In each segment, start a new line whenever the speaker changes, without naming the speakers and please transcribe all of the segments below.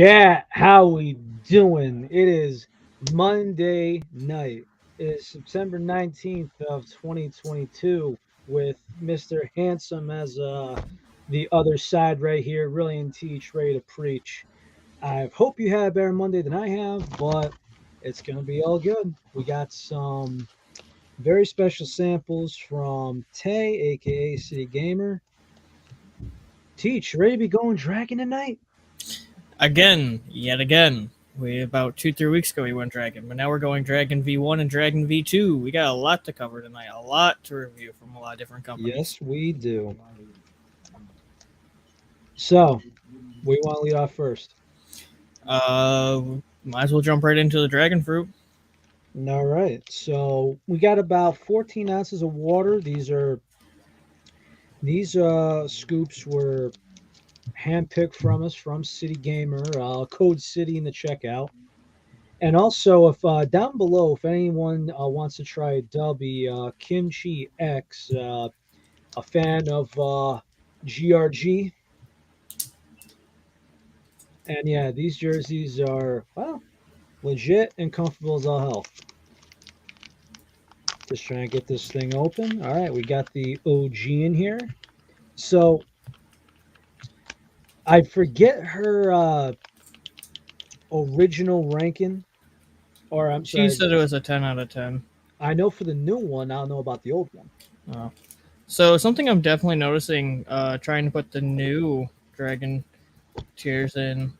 Chat, how we doing? It is Monday night. It is September 19th of 2022 with Mr. Handsome as the other side right here, Relly and Teach, ready to preach. I hope you had a better Monday than I have, but it's going to be all good. We got some very special samples from Tay, aka City Gamer. Teach, ready to be going Dragon tonight?
Yet again. We about 2-3 weeks ago we went Dragon, but now we're going Dragon V1 and Dragon V2. We got a lot to cover tonight, a lot to review from a lot of different companies.
Yes, we do. So, we want to lead off first.
Might as well jump right into the Dragon Fruit.
All right. So we got about 14 ounces of water. These scoops were handpicked from us from City Gamer, code City in the checkout. And also, if down below, if anyone wants to try Dubby Kimchi X, a fan of GRG, and yeah, these jerseys are legit and comfortable as all hell. Just trying to get this thing open. All right, we got the OG in here. So I forget her original ranking, or I'm sorry.
She said it was a 10 out of 10.
I know for the new one. I don't know about the old one.
Oh. So something I'm definitely noticing, trying to put the new Dragon tiers in.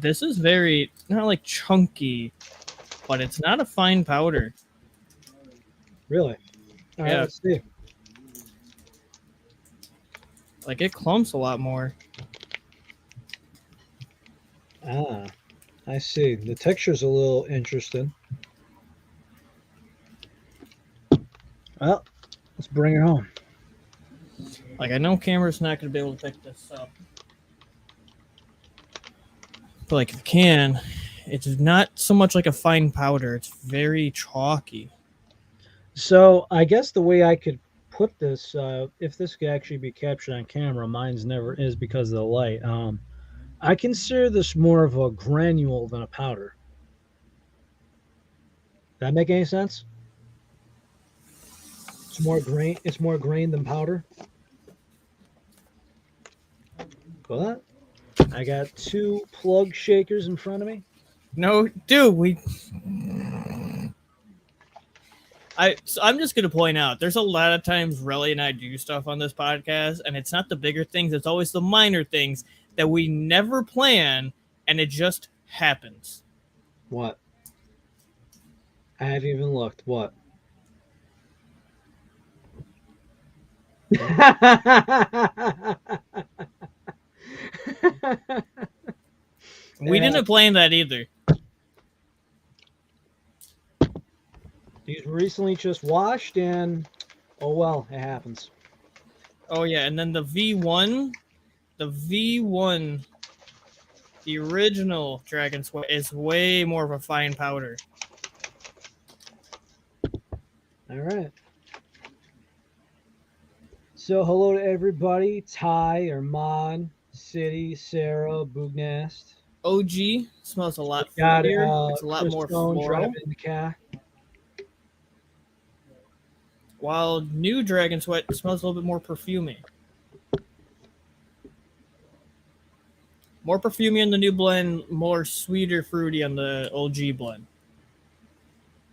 This is very not like chunky, but it's not a fine powder.
Really? All right, let's see.
Like it clumps a lot more.
Ah, I see. The texture's a little interesting. Well, let's bring it home.
Like I know camera's not going to be able to pick this up, but like if you can, it's not so much like a fine powder. It's very chalky.
So I guess the way I could put this, if this could actually be captured on camera, mine's never is because of the light. I consider this more of a granule than a powder. That make any sense? It's more grain. It's more grain than powder. What? I got two plug shakers in front of me.
No, dude, I'm just gonna point out there's a lot of times Relly and I do stuff on this podcast, and it's not the bigger things, it's always the minor things that we never plan, and it just happens.
What? I haven't even looked. What?
We didn't plan that either.
These were recently just washed, and oh well, it happens.
Oh yeah, and then the V1, the original Dragon Sweat is way more of a fine powder.
All right. So hello to everybody. Ty, Armand, City, Sarah, Boognast.
OG smells a lot fruitier. It's a lot more floral.
In the car.
While new Dragon Sweat smells a little bit more perfumey. More perfumey on the new blend, more sweeter fruity on the OG blend.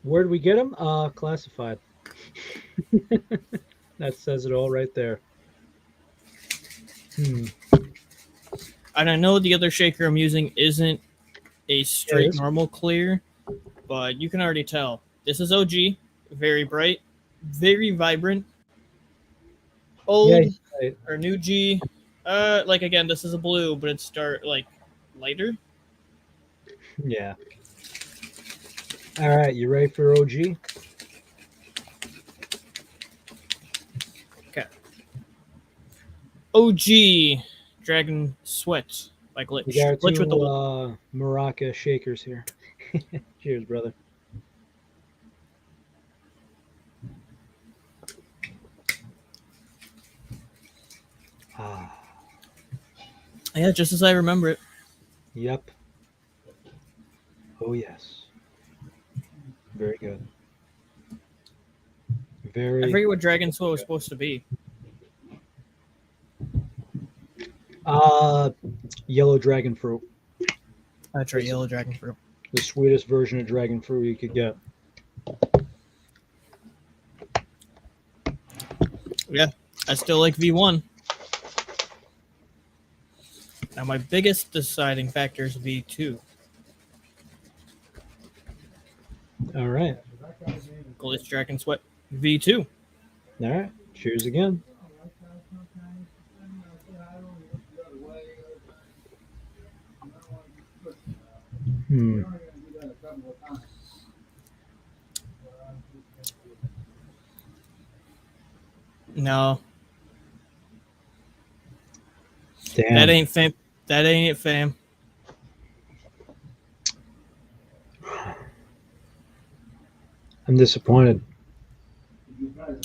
Where did we get them? Classified. That says it all right there.
And I know the other shaker I'm using isn't a straight normal clear, but you can already tell. This is OG, very bright, very vibrant. Old or new G. Like again, this is a blue, but it's lighter.
Yeah. All right, you ready for OG?
Okay. OG Dragon Sweat by Glytch.
We got
Glytch
two
with the
Maraca shakers here. Cheers, brother.
Yeah, just as I remember it.
Yep. Oh yes. Very good. Very.
I forget what Dragon Sweat was supposed to be.
Uh, yellow dragon fruit.
That's right, yellow dragon fruit.
The sweetest version of dragon fruit you could get.
Yeah, I still like V1. Now, my biggest deciding factor is V2.
All right.
Glytch Dragon Sweat V2.
All right. Cheers again. Hmm.
No,
Damn.
that ain't fam. That ain't it, fam.
I'm disappointed.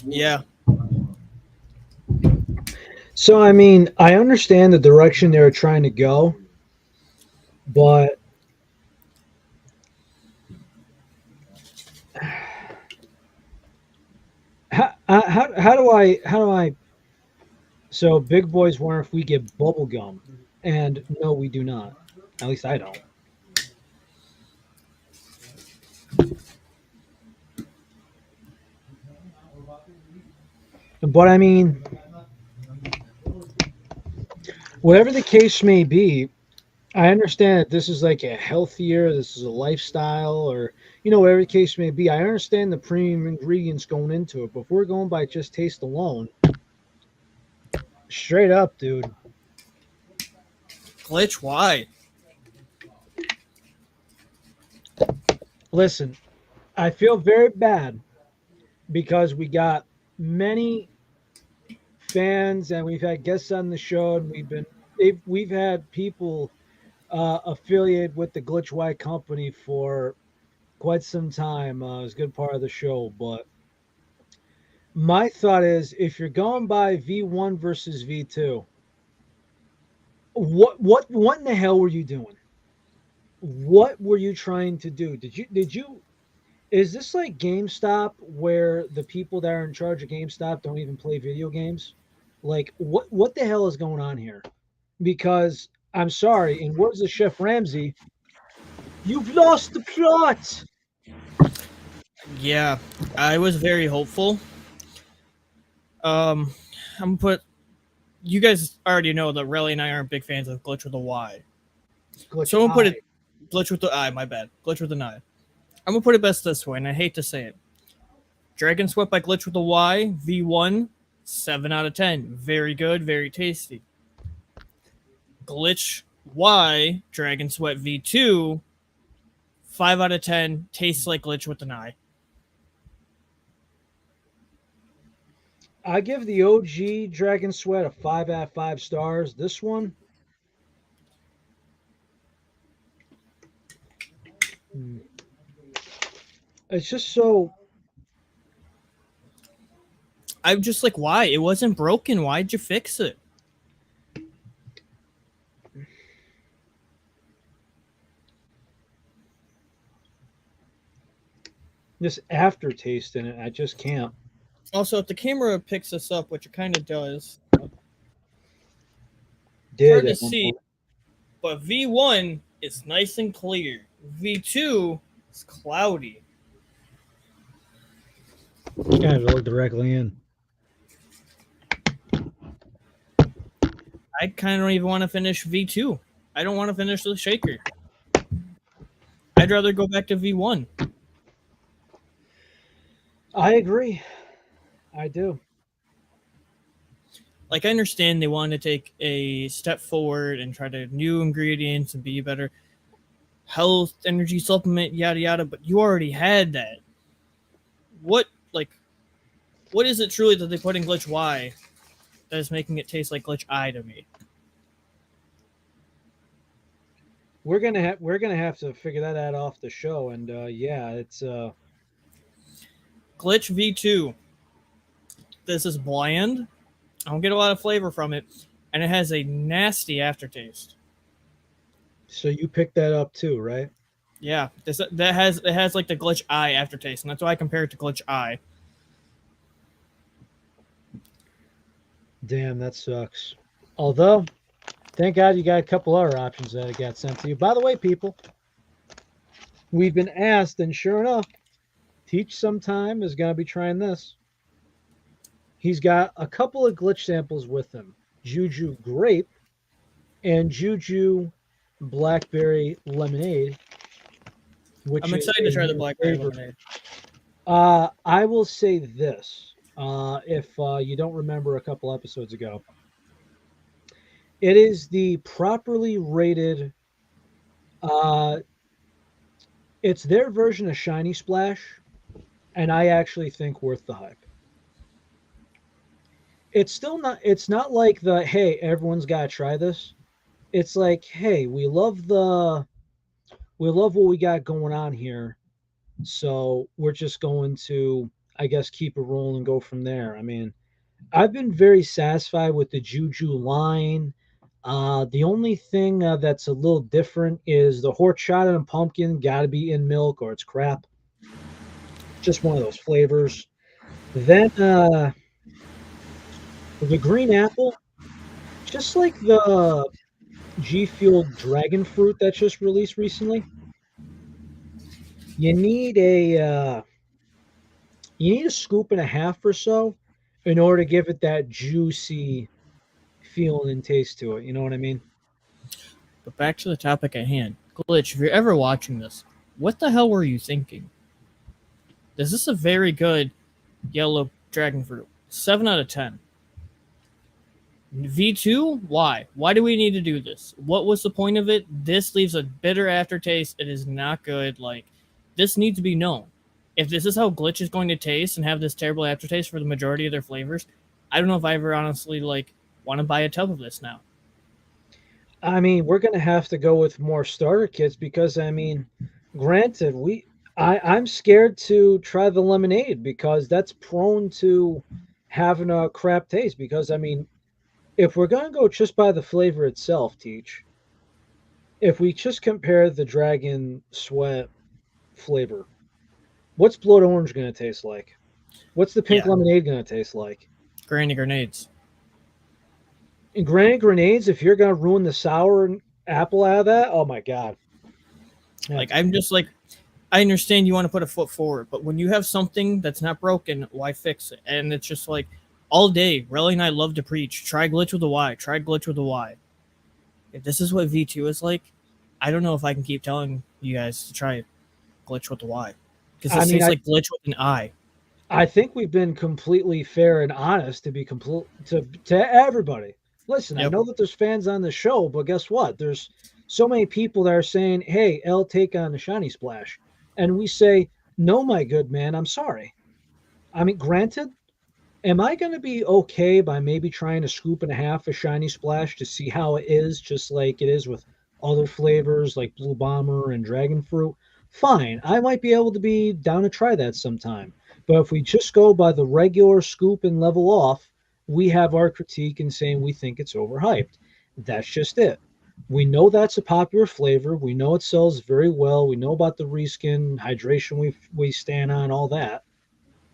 Yeah.
So, I mean, I understand the direction they were trying to go, but how do I? So, big boys wonder if we get bubble gum, and no, we do not. At least I don't. But I mean, whatever the case may be, I understand that this is like a healthier, this is a lifestyle, or whatever the case may be. I understand the premium ingredients going into it, but if we're going by just taste alone, straight up, dude.
Glytch, why?
Listen, I feel very bad because we got many fans and we've had guests on the show, and we've had people affiliated with the Glytch Y company for quite some time. It was a good part of the show, but my thought is, if you're going by V1 versus V2, what in the hell were you doing? What were you trying to do? Did you is this like GameStop where the people that are in charge of GameStop don't even play video games? Like what the hell is going on here? Because I'm sorry, in words of Chef Ramsay, you've lost the plot.
Yeah, I was very hopeful. I'm gonna put. You guys already know that Relly and I aren't big fans of Glitch with a Y.
Glitch
So I'm gonna put
I.
it Glitch with the I. My bad. Glitch with an I. I'm gonna put it best this way, and I hate to say it. Dragon Sweat by Glitch with a Y, V1, 7 out of 10. Very good, very tasty. Glitch Y, Dragon Sweat V2, 5 out of 10. Tastes like Glitch with an I.
I give the OG Dragon Sweat a 5 out of 5 stars. This one, it's just so.
I'm just like, why? It wasn't broken. Why'd you fix it?
This aftertaste in it, I just can't.
Also, if the camera picks this up, which it kind of does,
Did
hard to
at one
see,
point.
but V1 is nice and clear. V2 is cloudy.
Yeah, look directly in.
I kind of don't even want to finish V2. I don't want to finish the shaker. I'd rather go back to V1.
I agree. I do.
Like, I understand they want to take a step forward and try to new ingredients and be better health, energy supplement, yada yada, but you already had that. What is it truly that they put in Glitch Y that is making it taste like Glitch I to me?
We're gonna have to figure that out off the show, and yeah, it's
Glitch V2. This is bland. I don't get a lot of flavor from it, and it has a nasty aftertaste.
so you picked that up too, right?
Yeah, it has like the Glytch eye aftertaste, and that's why I compare it to Glytch eye.
Damn, that sucks. Although, thank God you got a couple other options that got sent to you. By the way, people, we've been asked, and sure enough, Teach sometime is going to be trying this. He's got a couple of Glytch samples with him: Juju Grape and Juju Blackberry Lemonade, which
I'm
is
excited to
a
try the
new
blackberry
flavor.
lemonade.
I will say this: if you don't remember a couple episodes ago, it is the properly rated. Uh, it's their version of Shiny Splash, and I actually think worth the hype. It's still not. It's not like the hey, everyone's got to try this. It's like hey, we love what we got going on here, so we're just going to, I guess, keep it rolling and go from there. I mean, I've been very satisfied with the Juju line. The only thing that's a little different is the horchata and pumpkin got to be in milk or it's crap. Just one of those flavors. Then the green apple, just like the G Fuel dragon fruit that's just released recently, you need a scoop and a half or so in order to give it that juicy feeling and taste to it. You know what I mean?
But back to the topic at hand. Glitch, if you're ever watching this, what the hell were you thinking? This is a very good yellow dragon fruit. 7 out of 10. V2? Why? Why do we need to do this? What was the point of it? This leaves a bitter aftertaste. It is not good. Like, this needs to be known. If this is how Glytch is going to taste and have this terrible aftertaste for the majority of their flavors, I don't know if I ever honestly want to buy a tub of this now.
I mean, we're gonna have to go with more starter kits because I mean, granted, I'm scared to try the lemonade because that's prone to having a crap taste. Because I mean, if we're gonna go just by the flavor itself, Teach, if we just compare the dragon sweat flavor, what's blood orange gonna taste like? What's the pink
Yeah,
lemonade gonna taste like?
granny grenades.
And granted, grenades, if you're gonna ruin the sour apple out of that, oh my god.
Like,
That's
I'm just like, I understand you want to put a foot forward, but when you have something that's not broken, why fix it? And it's just like, all day, Relly and I love to preach. Try Glitch with a Y. Try Glitch with a Y. If this is what V2 is like, I don't know if I can keep telling you guys to try Glitch with a Y. Because
I
this
mean,
tastes like Glitch with an I.
I think we've been completely fair and honest to be complete to everybody. Listen, I
Yep.
know that there's fans on the show, but guess what? There's so many people that are saying, "Hey, L, take on the shiny splash," and we say, "No, my good man, I'm sorry." I mean, granted, am I going to be okay by maybe trying a scoop and a half of shiny splash to see how it is, just like it is with other flavors like blue bomber and dragon fruit? Fine, I might be able to be down to try that sometime. But if we just go by the regular scoop and level off, we have our critique in saying we think it's overhyped. That's just it. We know that's a popular flavor. We know it sells very well. We know about the reskin, hydration we stand on, all that.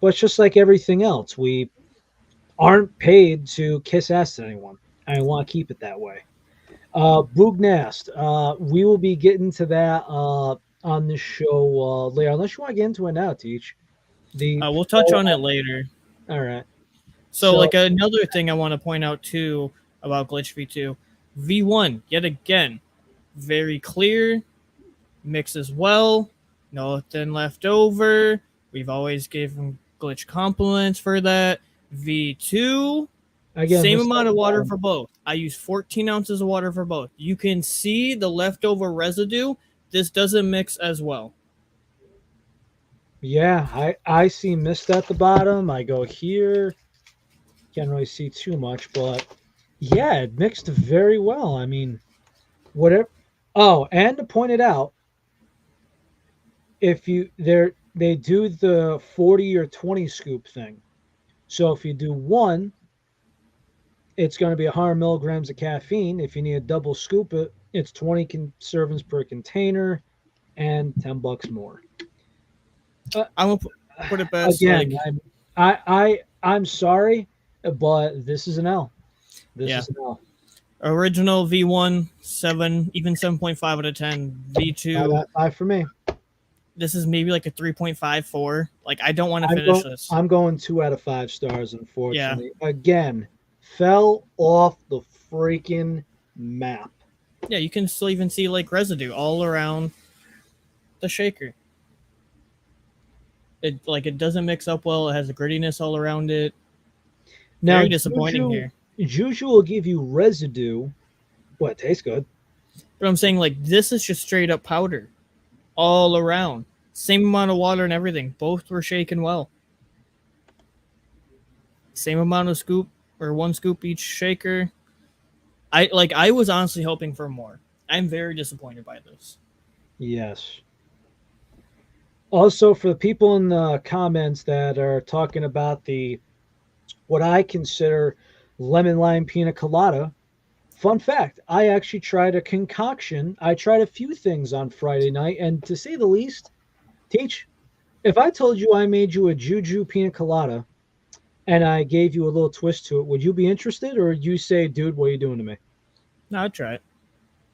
But it's just like everything else. We aren't paid to kiss ass to anyone. I want to keep it that way. Boognast, we will be getting to that on this show later, unless you want to get into it now, Teach. The
We'll touch on it later.
all right.
So,
So
like, another thing I want to point out, too, about Glitch V2. V1, yet again, very clear, mixes well, nothing left over. We've always given Glitch compliments for that. V2,
again,
same
this
amount of water for both. I use 14 ounces of water for both. You can see the leftover residue. This doesn't mix as well.
yeah, I see mist at the bottom. I go here, can't really see too much, but yeah, it mixed very well. I mean, whatever. Oh, and to point it out, if you they do the 40 or 20 scoop thing. So if you do one, it's going to be 100 milligrams of caffeine. If you need a double scoop it, it's 20 servings per container. and $10 more.
I'm gonna put it best.
Again,
Like,
I'm sorry, but this is an L. This
yeah,
is an L.
original V1 7, even 7.5 out of 10. V2,
5 for me.
this is maybe like a 3.54. Like, I don't want to
I'm
finish
going.
this.
I'm going 2 out of 5 stars.
Yeah,
Unfortunately, again, fell off the freaking map.
yeah, you can still even see like residue all around the shaker. It doesn't mix up well. It has a grittiness all around it.
Now,
Very disappointing here.
Juju will give you residue, but it tastes good.
But I'm saying, like, this is just straight up powder all around. Same amount of water and everything. Both were shaken well. Same amount of scoop, or 1 scoop each shaker. I was honestly hoping for more. I'm very disappointed by this.
Yes. Also, for the people in the comments that are talking about the what I consider lemon lime pina colada, fun fact, I actually tried a concoction. I tried a few things on Friday night, and to say the least, Teach, if I told you I made you a Juju pina colada and I gave you a little twist to it, would you be interested, or would you say, dude, what are you doing to me?
No, I'd try it.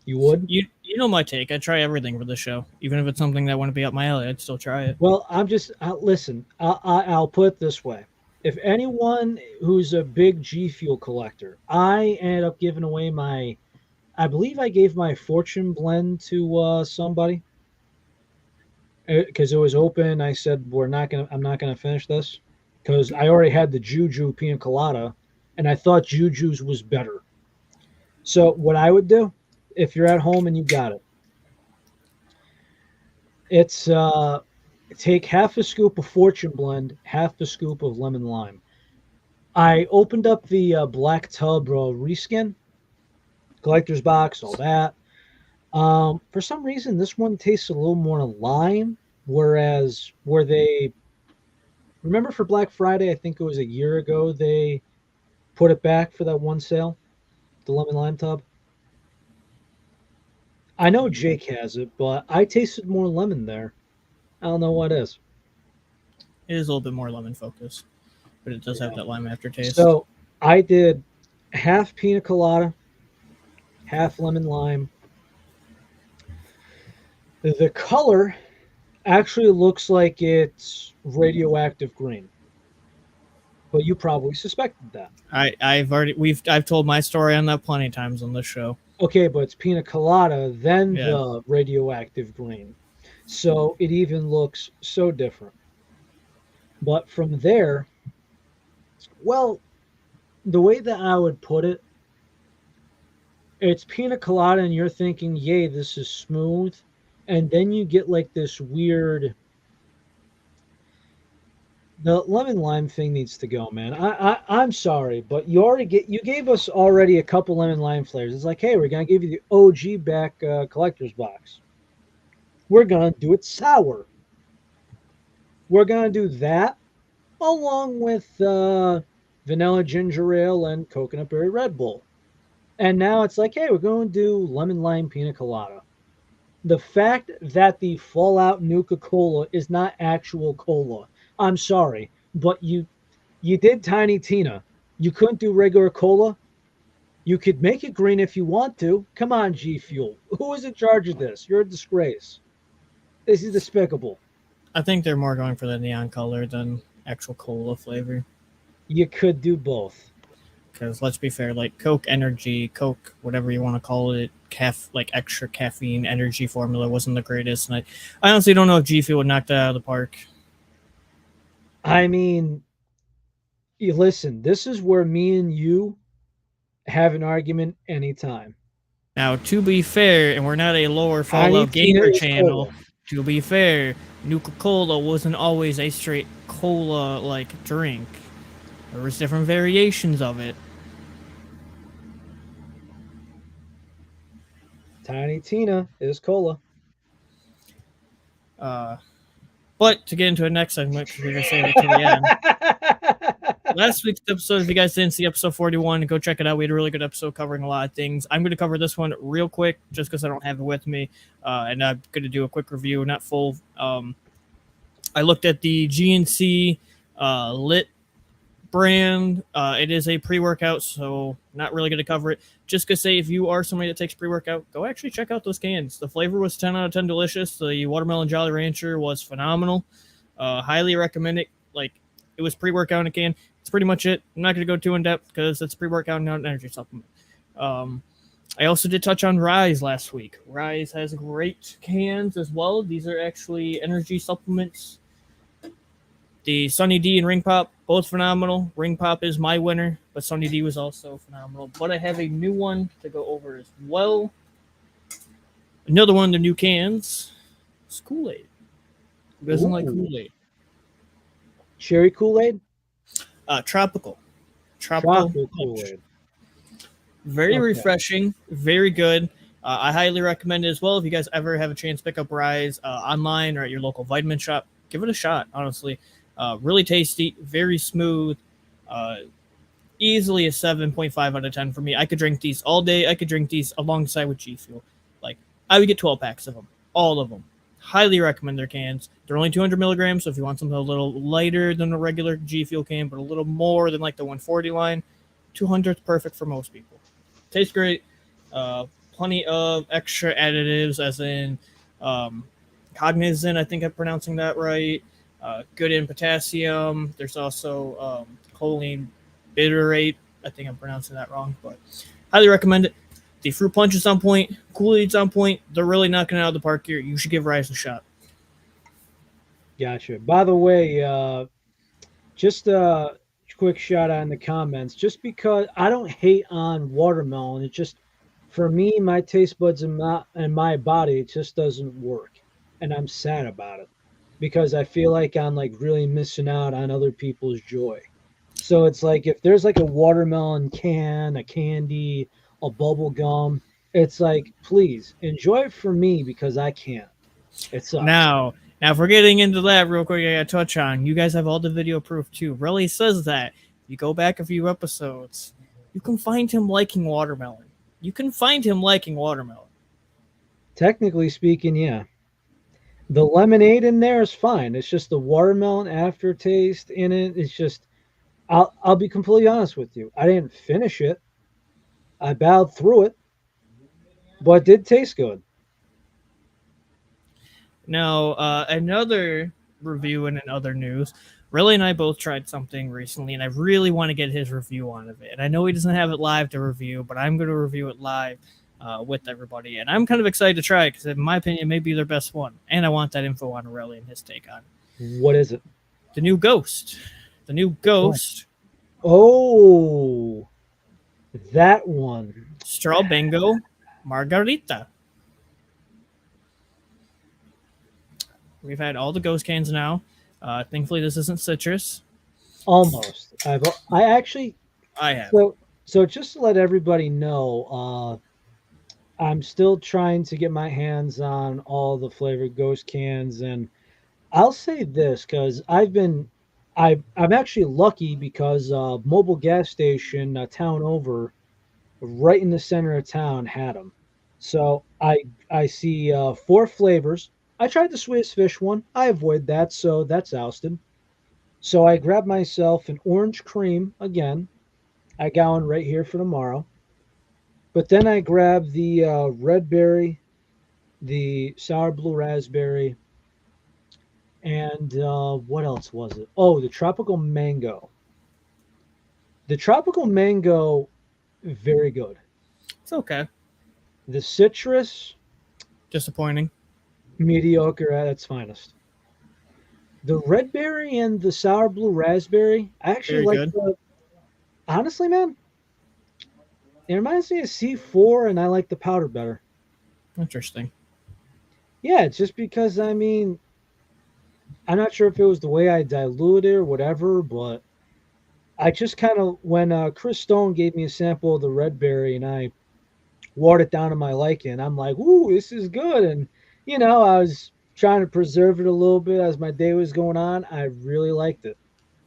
You would?
You know my take. I try everything for the show, even if it's something that wouldn't be up my alley. I'd still try it.
Well, listen, I'll put it this way. If anyone who's a big G Fuel collector, I ended up giving away I believe I gave my Fortune blend to somebody because it was open. I said I'm not gonna finish this because I already had the Juju Pina Colada, and I thought Juju's was better. So what I would do, if you're at home and you got it, it's take half a scoop of Fortune blend, half a scoop of lemon lime. I opened up the black tub reskin, collector's box, all that. For some reason, this one tastes a little more lime, whereas where they remember for Black Friday, I think it was a year ago, they put it back for that one sale, the lemon lime tub. I know Jake has it, but I tasted more lemon there. I don't know what is.
It is a little bit more lemon focused, but it does have that lime aftertaste.
So I did half pina colada, half lemon lime. The color actually looks like it's radioactive green, but you probably suspected that.
I've told my story on that plenty of times on this show.
Okay, but it's pina colada, then
Yeah.
the radioactive green. So it even looks so different. But from there, well, the way that I would put it, it's pina colada, and you're thinking, yay, this is smooth. And then you get like this weird. The lemon lime thing needs to go, man. I'm sorry, but you gave us already a couple lemon lime flavors. It's like, hey, we're gonna give you the OG back collector's box. We're gonna do it sour. We're gonna do that along with vanilla ginger ale and coconut berry Red Bull. And now it's like, hey, we're going to do lemon lime pina colada. The fact that the Fallout Nuka Cola is not actual cola, I'm sorry, but you did Tiny Tina. You couldn't do regular cola. You could make it green if you want to. Come on, G Fuel. Who is in charge of this? You're a disgrace. This is despicable.
I think they're more going for the neon color than actual cola flavor.
You could do both.
Because let's be fair, like Coke Energy, Coke, whatever you want to call it, like extra caffeine energy formula wasn't the greatest. And I honestly don't know if G Fuel would knock that out of the park.
I mean, you listen, this is where me and you have an argument anytime.
Now, to be fair, and we're not a lower Fallout Gamer channel, cola. To be fair, Nuka Cola wasn't always a straight cola-like drink. There was different variations of it.
Tiny Tina is cola.
But to get into the next segment, because we're going to save it to the end. last week's episode, if you guys didn't see episode 41, go check it out. We had a really good episode covering a lot of things. I'm going to cover this one real quick just because I don't have it with me. And I'm going to do a quick review, not full. I looked at the GNC Lit brand. It is a pre-workout, so not really going to cover it. Just to say, if you are somebody that takes pre-workout, go actually check out those cans. The flavor was 10 out of 10 delicious. The Watermelon Jolly Rancher was phenomenal. Highly recommend it. Like, it was pre-workout in a can. It's pretty much it. I'm not going to go too in-depth because it's pre-workout, not an energy supplement. I also did touch on Ryse last week. Ryse has great cans as well. These are actually energy supplements. The Sunny D and Ring Pop, both phenomenal. Ring Pop is my winner, but Sunny D was also phenomenal. But I have a new one to go over as well. Another one of the new cans is Kool-Aid. Who doesn't like Kool-Aid?
Cherry Kool-Aid?
Tropical.
Tropical Kool-Aid.
Very refreshing, very good. I highly recommend it as well. If you guys ever have a chance to pick up Ryse online or at your local vitamin shop, give it a shot, honestly. Really tasty, very smooth. Easily a 7.5 out of 10 for me. I could drink these all day. I could drink these alongside with G Fuel. Like, I would get 12 packs of them, all of them. Highly recommend their cans. They're only 200 milligrams, so if you want something a little lighter than a regular G Fuel can, but a little more than like the 140 line, 200 is perfect for most people. Tastes great. Plenty of extra additives, as in cognizant, I think I'm pronouncing that right. Good in potassium. There's also choline bitterate. I think I'm pronouncing that wrong, but highly recommend it. The fruit punch is on point. Kool-Aid's on point. They're really knocking it out of the park here. You should give Ryse a shot.
Gotcha. By the way, just a quick shout out in the comments. Just because I don't hate on watermelon, it just, for me, my taste buds and my body, it just doesn't work, and I'm sad about it because I feel like I'm like really missing out on other people's joy. So it's like if there's like a watermelon can, a candy, a bubble gum, it's like, please enjoy it for me because I can't. It sucks.
Now, if we're getting into that real quick, I gotta touch on. You guys have all the video proof too. Relly says that. If you go back a few episodes, you can find him liking watermelon.
Technically speaking, yeah. The lemonade in there is fine. It's just the watermelon aftertaste in it. It's just, I'll be completely honest with you. I didn't finish it. I bowed through it, but it did taste good.
Now, another review and in other news, Relly and I both tried something recently, and I really want to get his review on of it. And I know he doesn't have it live to review, but I'm going to review it live with everybody. And I'm kind of excited to try it because, in my opinion, it may be their best one. And I want that info on Relly and his take on it.
What is it?
The new Ghost.
Oh, that one.
Strawbango Margarita. We've had all the Ghost cans now. Thankfully, this isn't citrus.
Almost. I
have.
So just to let everybody know, I'm still trying to get my hands on all the flavored Ghost cans, and I'll say this because I'm actually lucky because mobile gas station a town over, right in the center of town, had them. So I see 4 flavors. I tried the Swiss fish one. I avoid that, so that's ousted. So I grabbed myself an orange cream again. I got one right here for tomorrow. But then I grabbed the red berry, the sour blue raspberry, and what else was it? Oh, the tropical mango. The tropical mango, very good.
It's okay.
The citrus,
disappointing.
Mediocre at its finest. The red berry and the sour blue raspberry, I actually like the. Honestly, man, it reminds me of C4, and I like the powder better.
Interesting.
Yeah, it's just because, I mean, I'm not sure if it was the way I diluted it or whatever, but I just kind of, when Chris Stone gave me a sample of the red berry and I watered it down to my liking, I'm like, ooh, this is good. And I was trying to preserve it a little bit as my day was going on. I really liked it.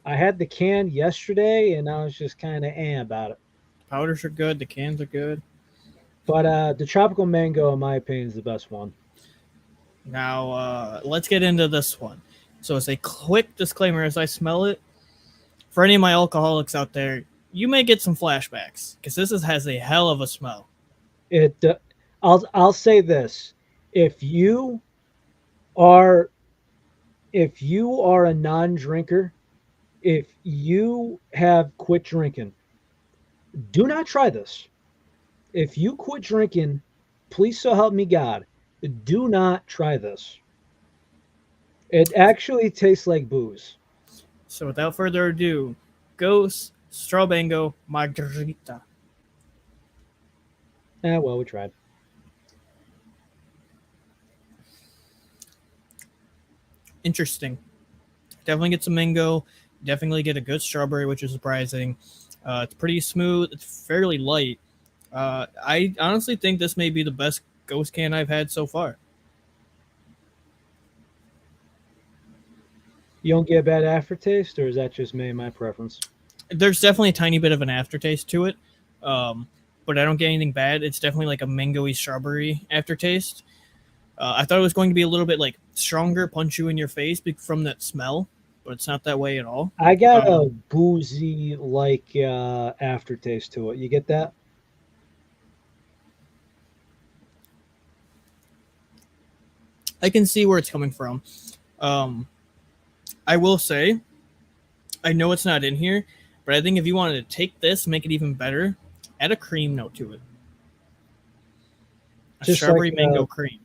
I had the can yesterday, and I was just kind of about it.
Powders are good. The cans are good.
But the tropical mango, in my opinion, is the best one.
Now, let's get into this one. So, as a quick disclaimer, as I smell it, for any of my alcoholics out there, you may get some flashbacks because has a hell of a smell.
It. I'll say this: if you are a non-drinker, if you have quit drinking, do not try this. If you quit drinking, please so help me God, do not try this. It actually tastes like booze.
So, without further ado, Ghost Strawbango Margarita.
Well, we tried.
Interesting. Definitely get some mango. Definitely get a good strawberry, which is surprising. It's pretty smooth. It's fairly light. I honestly think this may be the best ghost can I've had so far.
You don't get a bad aftertaste, or is that just me and my preference?
There's definitely a tiny bit of an aftertaste to it, but I don't get anything bad. It's definitely like a mangoey strawberry aftertaste. I thought it was going to be a little bit like stronger, punch you in your face from that smell, but it's not that way at all.
I got a boozy like aftertaste to it. You get that?
I can see where it's coming from. I will say, I know it's not in here, but I think if you wanted to take this, make it even better, add a cream note to it. A
Just
strawberry
like,
mango cream.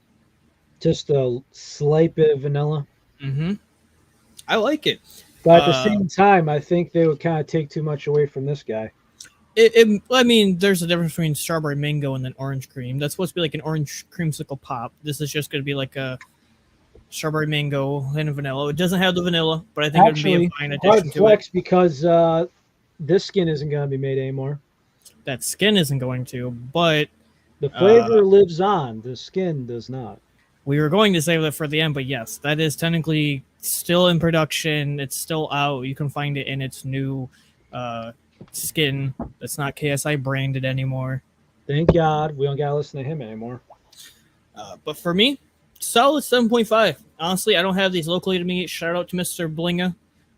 Just a slight bit of vanilla.
Mm-hmm. I like it.
But at the same time, I think they would kind of take too much away from this guy.
I mean, there's a difference between strawberry mango and then orange cream. That's supposed to be like an orange creamsicle pop. This is just going to be like a strawberry mango and vanilla. It doesn't have the vanilla, but I think it would be a fine addition
hard
to
flex
it.
Because this skin isn't going to be made anymore.
That skin isn't going to, but
the flavor lives on. The skin does not.
We were going to save that for the end, but yes, that is technically still in production. It's still out. You can find it in its new skin. That's not KSI branded anymore.
Thank God we don't gotta listen to him anymore.
But for me, solid 7.5. Honestly, I don't have these locally to me. Shout out to Mr. Blinga.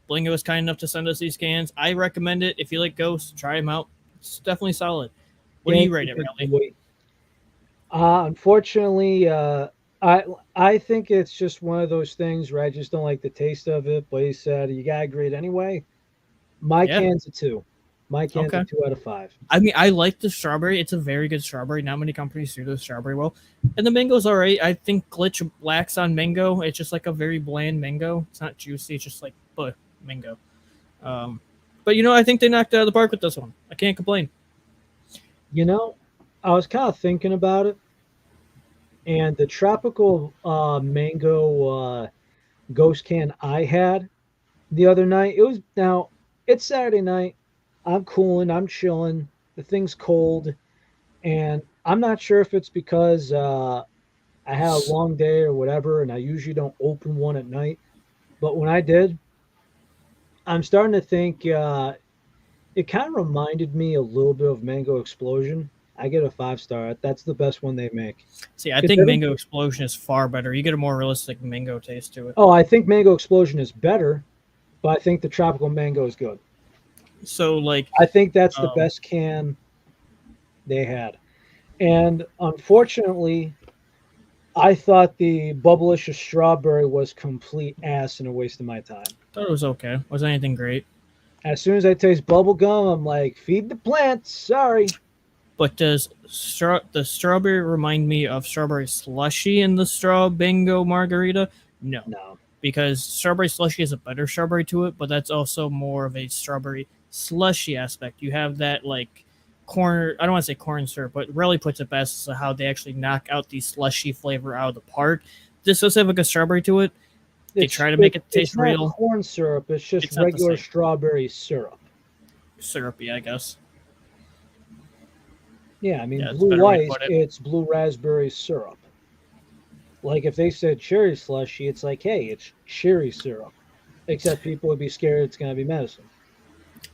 Blinga was kind enough to send us these cans. I recommend it. If you like ghosts, try them out. It's definitely solid. What do you rate it, Relly?
Unfortunately, I think it's just one of those things where I just don't like the taste of it. But he said you gotta grade anyway. My can's a 2. My can's a 2 out of 5.
I mean, I like the strawberry. It's a very good strawberry. Not many companies do the strawberry well. And the mango's all right. I think Glytch lacks on mango. It's just like a very bland mango. It's not juicy. It's just like mango. But, I think they knocked it out of the park with this one. I can't complain.
I was kind of thinking about it. And the tropical mango ghost can I had the other night, it's Saturday night. I'm cooling, I'm chilling. The thing's cold. And I'm not sure if it's because I had a long day or whatever, and I usually don't open one at night. But when I did, I'm starting to think it kind of reminded me a little bit of Mango Explosion. I get a 5-star. That's the best one they make.
See, I think Mango Explosion is far better. You get a more realistic mango taste to it.
Oh, I think Mango Explosion is better, but I think the tropical mango is good.
So,
I think that's the best can they had. And unfortunately, I thought the Bubblicious Strawberry was complete ass and a waste of my time.
Thought it was okay. Wasn't anything great.
As soon as I taste bubble gum, I'm like, feed the plants. Sorry.
But does the strawberry remind me of strawberry slushy in the Strawbango margarita? No. Because strawberry slushy has a better strawberry to it, but that's also more of a strawberry slushy aspect. You have that corn, I don't want to say corn syrup, but Relly puts it best as how they actually knock out the slushy flavor out of the park. This does have a strawberry to it. They try to make it taste real.
It's not corn syrup. It's just regular strawberry syrup.
Syrupy, I guess.
Yeah, I mean, blue ice, it's blue raspberry syrup. Like if they said cherry slushy, it's like, hey, it's cherry syrup. Except people would be scared it's going to be medicine.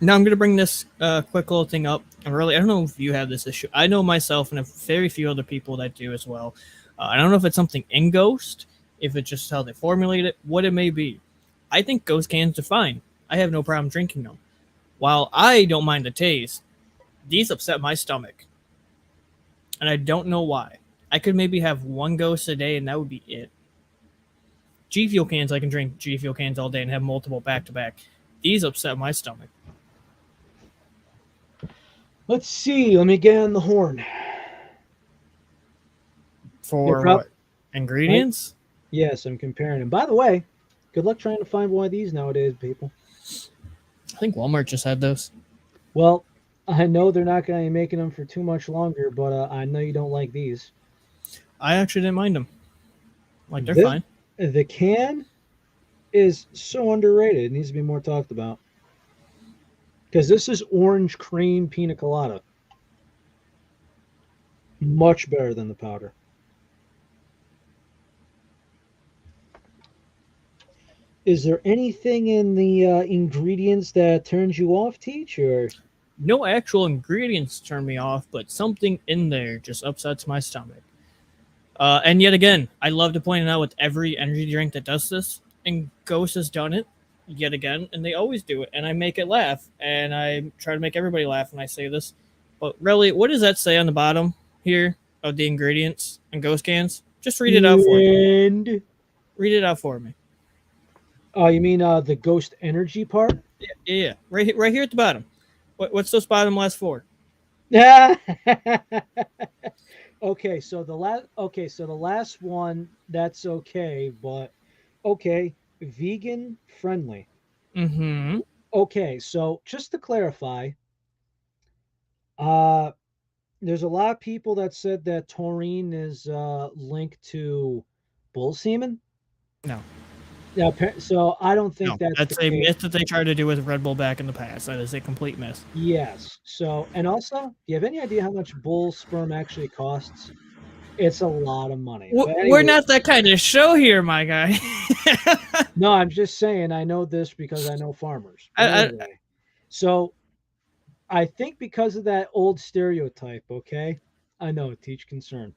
Now I'm going to bring this quick little thing up. And really, I don't know if you have this issue. I know myself and a very few other people that do as well. I don't know if it's something in Ghost, if it's just how they formulate it, what it may be. I think Ghost cans are fine. I have no problem drinking them. While I don't mind the taste, these upset my stomach. And I don't know why. I could maybe have one Ghost a day and that would be it. G Fuel cans, I can drink G Fuel cans all day and have multiple back to back. These upset my stomach.
Let's see. Let me get on the horn.
For what? Ingredients?
Yes, I'm comparing them. By the way, good luck trying to find one of these nowadays, people.
I think Walmart just had those.
Well, I know they're not going to be making them for too much longer, but I know you don't like these.
I actually didn't mind them. Like, they're
This-
fine.
The can is so underrated. It needs to be more talked about. Because this is orange cream pina colada. Much better than the powder. Is there anything in the ingredients that turns you off, Teach? Or
No actual ingredients turn me off, but something in there just upsets my stomach. And yet again, I love to point it out with every energy drink that does this, and Ghost has done it yet again, and they always do it, and I make it laugh, and I try to make everybody laugh when I say this. But really, what does that say on the bottom here of the ingredients and Ghost cans? Just read it out for me. Read it out for me.
Oh, you mean the Ghost Energy part?
Yeah. Right here at the bottom. What's those bottom last four?
Okay, so the last one, that's okay, but okay, vegan friendly.
Mm-hmm.
Okay, so just to clarify, there's a lot of people that said that taurine is linked to bull semen.
No.
Yeah, so I don't think
No,
that's
that's
the
a
case.
myth that they tried to do with Red Bull back in the past. That is a complete myth.
Yes. So, and also, do you have any idea how much bull sperm actually costs? It's a lot of money. But
We're
anyway,
not that kind of show here, my guy.
no, I'm just saying I know this because I know farmers. But
I,
anyway, so I think because of that old stereotype, okay? I know, teach concern.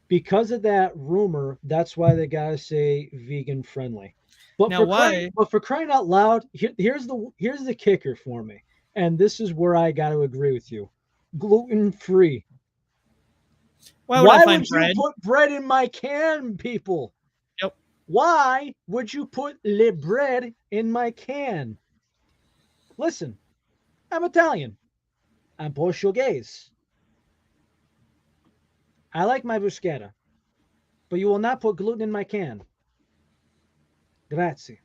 Because of that rumor, that's why they gotta say vegan friendly. But
now, why?
for crying out loud, here's the kicker for me, and this is where I got to agree with you: gluten free.
Why would I
Why
find
would
bread?
you put bread in my can, people?
Yep.
Why would you put le bread in my can? Listen, I'm Italian. I'm Portuguese. I like my bruschetta, but you will not put gluten in my can. Grazie.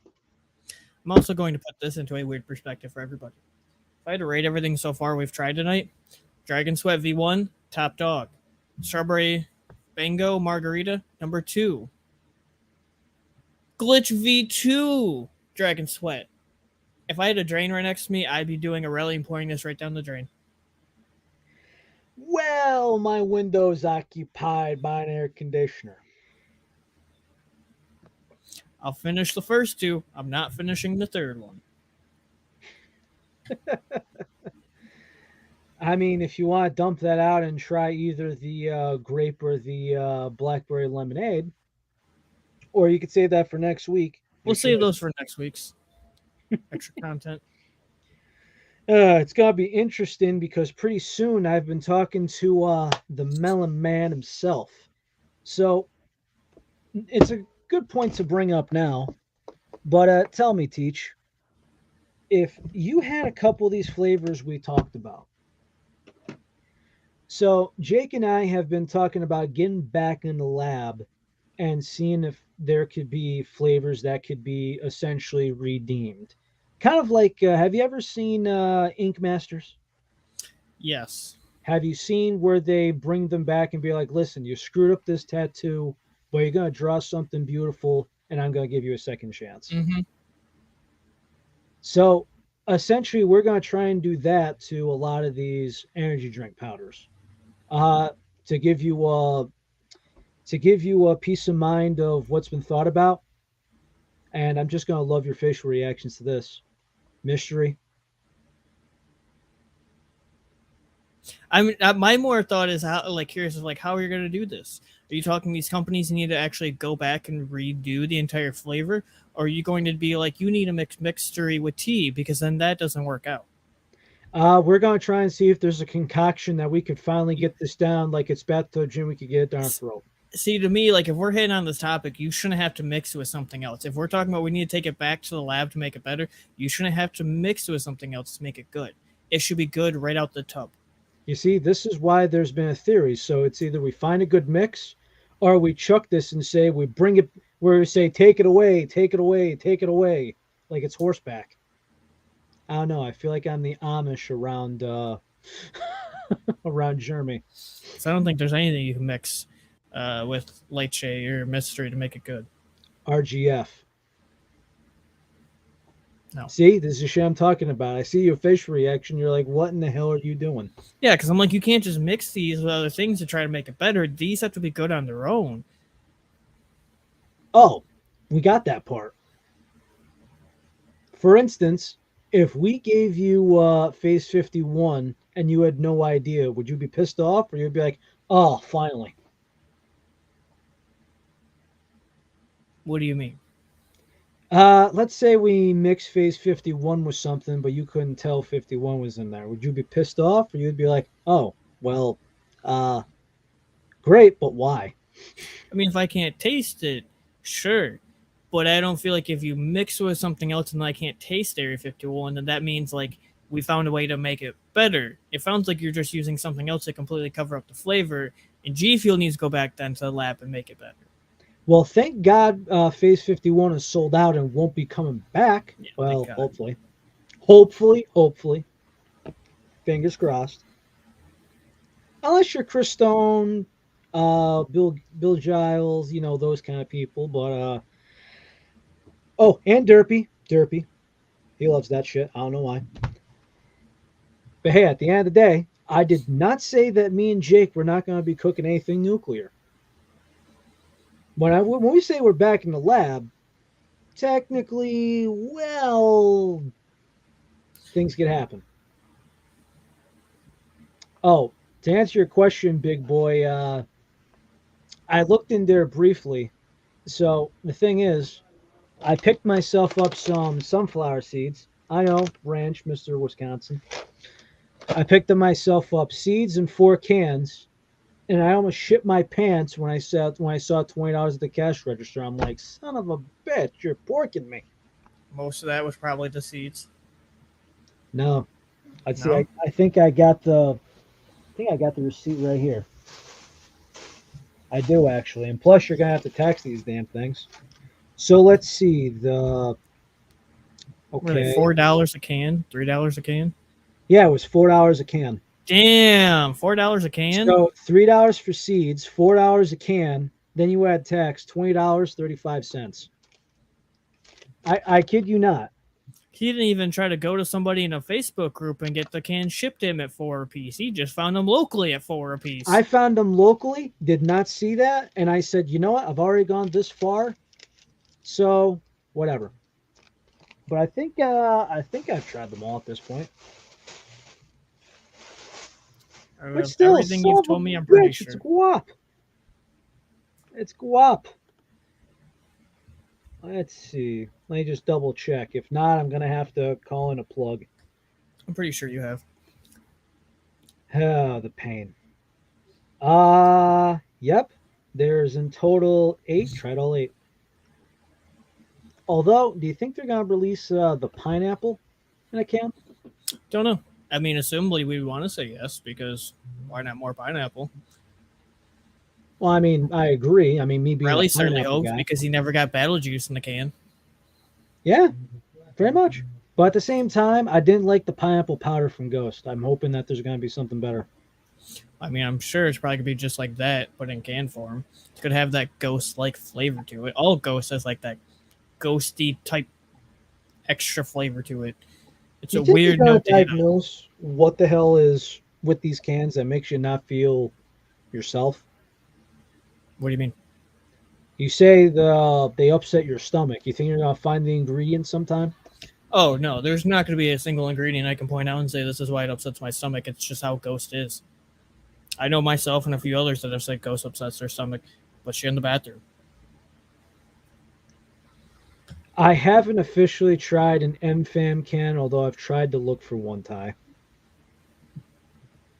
I'm also going to put this into a weird perspective for everybody. If I had to rate everything so far we've tried tonight, Dragon Sweat V1, top dog. Strawberry Bango Margarita, number 2. Glytch V2, Dragon Sweat. If I had a drain right next to me, I'd be doing a Relly and pouring this right down the drain.
Well, my window's occupied by an air conditioner.
I'll finish the first 2. I'm not finishing the third one.
I mean, if you want to dump that out and try either the grape or the blackberry lemonade, or you could save that for next week.
We'll save those for next week's extra content.
It's gonna be interesting because pretty soon I've been talking to the Melon Man himself. So it's a good point to bring up now. But tell me, Teach, if you had a couple of these flavors we talked about. So Jake and I have been talking about getting back in the lab and seeing if there could be flavors that could be essentially redeemed. Kind of like, have you ever seen Ink Masters?
Yes.
Have you seen where they bring them back and be like, listen, you screwed up this tattoo, but you're going to draw something beautiful and I'm going to give you a second chance?
Mm-hmm.
So essentially, we're going to try and do that to a lot of these energy drink powders to give you a peace of mind of what's been thought about. And I'm just going to love your facial reactions to this. Mystery.
I mean, my more thought is how, like, curious is like, how are you going to do this? Are you talking these companies need to actually go back and redo the entire flavor? Or are you going to be like, you need to mix mixtery with tea, because then that doesn't work out?
We're going to try and see if there's a concoction that we could finally get this down like it's bathtub gin. We could get it down our throat.
See, to me, like, if we're hitting on this topic, you shouldn't have to mix it with something else. If we're talking about we need to take it back to the lab to make it better, you shouldn't have to mix it with something else to make it good. It should be good right out the tub.
You see, this is why there's been a theory. So it's either we find a good mix or we chuck this and say we bring it where we say take it away, take it away, take it away, like it's horseback. I don't know. I feel like I'm the Amish around around Germany.
So I don't think there's anything you can mix with Glytch or mystery to make it good.
RGF.
No.
See, this is the shit I'm talking about. I see your facial reaction. You're like, what in the hell are you doing?
Yeah, because I'm like, you can't just mix these with other things to try to make it better. These have to be good on their own.
Oh, we got that part. For instance, if we gave you Phase 51 and you had no idea, would you be pissed off or you'd be like, oh, finally?
What do you mean?
Let's say we mix Phase 51 with something, but you couldn't tell 51 was in there. Would you be pissed off or you'd be like, oh, well, great, but why?
I mean, if I can't taste it, sure. But I don't feel like if you mix with something else and I can't taste Area 51, then that means like we found a way to make it better. It sounds like you're just using something else to completely cover up the flavor, and G Fuel needs to go back then to the lab and make it better.
Well, thank God Phase 51 is sold out and won't be coming back.
Yeah,
well, hopefully. Hopefully. Fingers crossed. Unless you're Chris Stone, Bill Giles, you know, those kind of people. But, oh, and Derpy. He loves that shit. I don't know why. But hey, at the end of the day, I did not say that me and Jake were not going to be cooking anything nuclear. When we say we're back in the lab, technically, well, things could happen. Oh, to answer your question, big boy, I looked in there briefly. So the thing is, I picked myself up some sunflower seeds. I know, ranch, Mr. Wisconsin. I picked myself up seeds in 4 cans. And I almost shit my pants when I saw $20 at the cash register. I'm like, son of a bitch, you're porking me.
Most of that was probably the seeds.
No, I think I got the receipt right here. I do actually, and plus you're gonna have to tax these damn things. So let's see the.
Okay, $4 a can, $3 a can.
Yeah, it was $4 a can.
Damn, $4 a can.
So $3 for seeds, $4 a can. Then you add tax, $20.35. I kid you not.
He didn't even try to go to somebody in a Facebook group and get the can shipped him at $4 a piece. He just found them locally at $4 a piece.
I found them locally, did not see that, and I said, you know what? I've already gone this far, so whatever. But I think I've tried them all at this point. But still,
everything you've told me, I'm pretty sure.
It's guap. It's guap. Let's see. Let me just double check. If not, I'm going to have to call in a plug.
I'm pretty sure you have.
Oh, the pain. Yep. There's in total 8. Tried all 8. Although, do you think they're going to release the pineapple in a can?
Don't know. I mean, assumably we want to say yes, because why not more pineapple?
Well, I mean, I agree. I mean, me being
Relly
a
certainly
pineapple
hopes
guy.
because he never got battle juice in the can.
Yeah, very much. But at the same time, I didn't like the pineapple powder from Ghost. I'm hoping that there's going to be something better.
I mean, I'm sure it's probably going to be just like that, but in can form. It's going to have that ghost-like flavor to it. All Ghost has like that ghosty type extra flavor to it. It's a weird note to
diagnose what the hell is with these cans that makes you not feel yourself.
What do you mean?
You say they upset your stomach. You think you're gonna find the ingredients sometime?
Oh no, there's not going to be a single ingredient I can point out and say this is why it upsets my stomach. It's just how Ghost is. I know myself and a few others that have said Ghost upsets their stomach, but she in the bathroom.
I haven't officially tried an MFAM can, although I've tried to look for one Thai.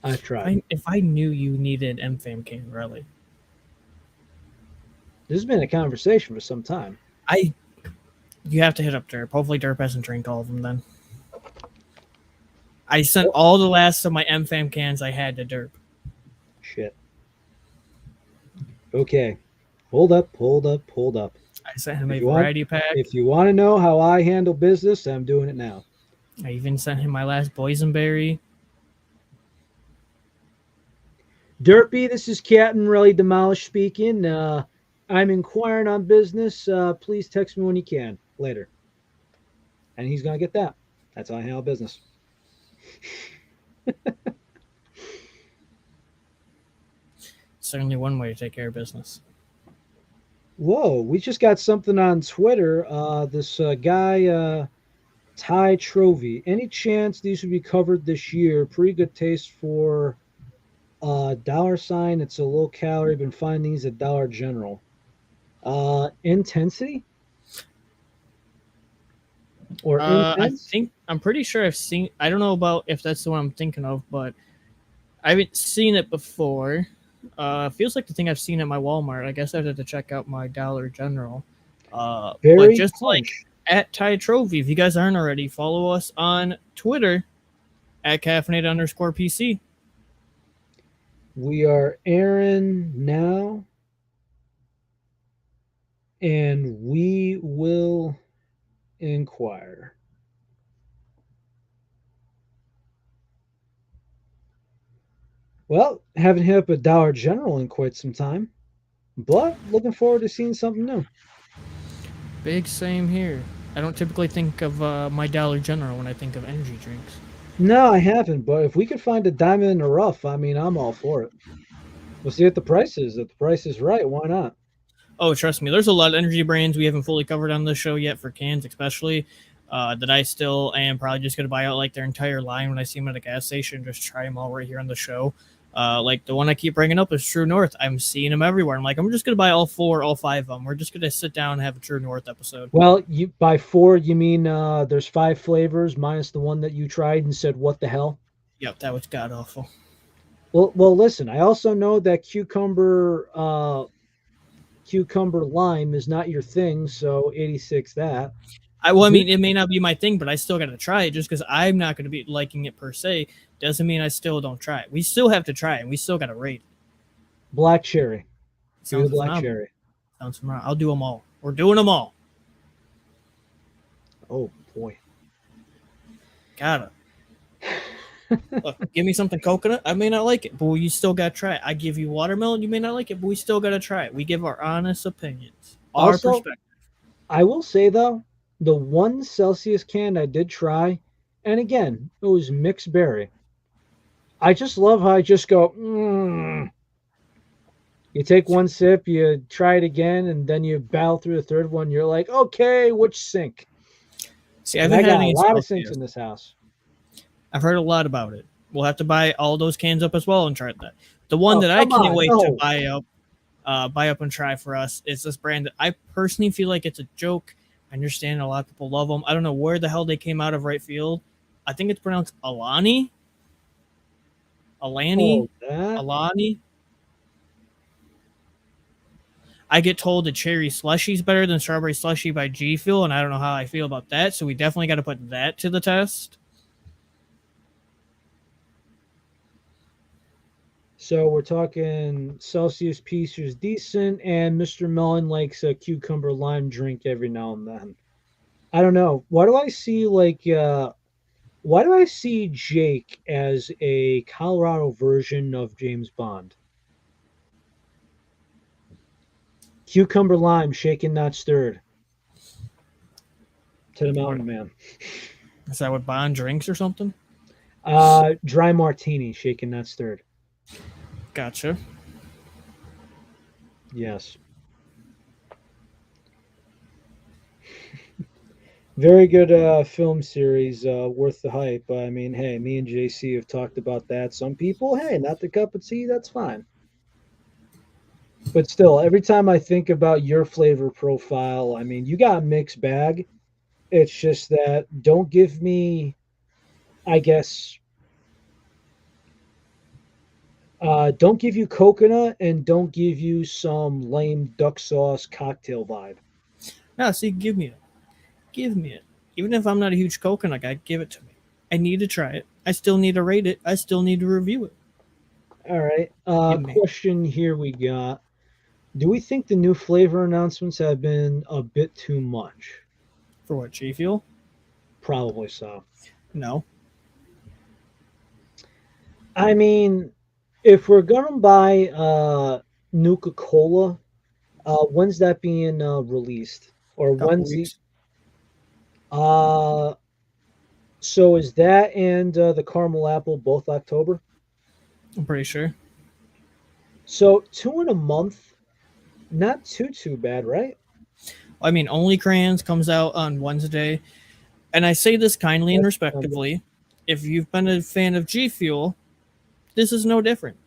I've tried.
If I knew you needed MFAM can, really,
This has been a conversation for some time.
you have to hit up Derp. Hopefully Derp hasn't drank all of them then. I sent all the last of my MFAM cans I had to Derp.
Shit. Okay. Hold up.
I sent him a variety pack.
If you want to know how I handle business, I'm doing it now.
I even sent him my last boysenberry.
Derpy, this is Captain Relly Demolish speaking. I'm inquiring on business. Please text me when you can. Later. And he's going to get that. That's how I handle business.
Certainly one way to take care of business.
Whoa, we just got something on Twitter. This guy, Ty Trovy. Any chance these would be covered this year? Pretty good taste for $. It's a low calorie. Been finding these at Dollar General. Intensity? Or intense?
I'm pretty sure I've seen. I don't know about if that's the one I'm thinking of, but I haven't seen it before. Feels like the thing I've seen at my Walmart. I guess I have to check out my Dollar General. But just punch. Like at Ty Trophy, if you guys aren't already, follow us on Twitter at caffeinated_PC.
We are airing now, and we will inquire. Well, haven't hit up a Dollar General in quite some time, but looking forward to seeing something new.
Big same here. I don't typically think of my Dollar General when I think of energy drinks.
No, I haven't, but if we could find a diamond in the rough, I mean, I'm all for it. We'll see what the price is. If the price is right, why not?
Oh, trust me, there's a lot of energy brands we haven't fully covered on this show yet for cans, especially that I still am probably just going to buy out like their entire line when I see them at a gas station. Just try them all right here on the show. Like the one I keep bringing up is True North. I'm seeing them everywhere. I'm like, I'm just going to buy all 5 of them. We're just going to sit down and have a True North episode.
Well, you by 4, you mean there's 5 flavors minus the one that you tried and said, what the hell?
Yep, that was god awful.
Well, listen, I also know that cucumber lime is not your thing, so 86 that.
I mean, it may not be my thing, but I still got to try it. Just because I'm not going to be liking it per se doesn't mean I still don't try it. We still have to try it, and we still got to rate it.
Black cherry.
Sounds black cherry. Sounds phenomenal. I'll do them all. We're doing them all.
Oh, boy.
Got it. Look, give me something coconut. I may not like it, but we still got to try it. I give you watermelon. You may not like it, but we still got to try it. We give our honest opinions. Our perspective.
I will say, though, the 1 Celsius can I did try, and again, it was mixed berry. I just love how I just go, You take 1 sip, you try it again, and then you battle through the third one. You're like, okay, which sink?
See, I got a
lot of sinks in this house.
I've heard a lot about it. We'll have to buy all those cans up as well and try that. The one that I can't wait to buy up and try for us is this brand that I personally feel like it's a joke. I understand a lot of people love them. I don't know where the hell they came out of right field. I think it's pronounced Alani. Alani. I get told the cherry slushy is better than strawberry slushy by G Fuel, and I don't know how I feel about that. So we definitely got to put that to the test.
So we're talking Celsius Peace is decent, and Mr. Mellon likes a cucumber lime drink every now and then. I don't know. Why do I see Jake as a Colorado version of James Bond? Cucumber lime, shaken not stirred. To the mountain man.
Is that what Bond drinks or something?
Dry martini, shaken not stirred.
Gotcha.
Yes. Very good film series, worth the hype. I mean, hey, me and JC have talked about that. Some people, hey, not the cup of tea, that's fine. But still, every time I think about your flavor profile, I mean, you got a mixed bag. It's just that don't give me, I guess, don't give you coconut and don't give you some lame duck sauce cocktail vibe.
Now, see, give me it. Give me it. Even if I'm not a huge coconut guy, give it to me. I need to try it. I still need to rate it. I still need to review it.
All right.
Give me.
Question here we got. Do we think the new flavor announcements have been a bit too much?
For what, G Fuel?
Probably so.
No.
I mean, if we're gonna buy Nuka Cola, when's that being released? Or
Couple
when's the
weeks.
uh so is that and the caramel apple both October?
I'm pretty sure.
So two in a month, not too bad, right?
I mean, Only Crayons comes out on Wednesday. And I say this kindly and
That's December.
respectively. If you've been a fan of G Fuel, this is no different.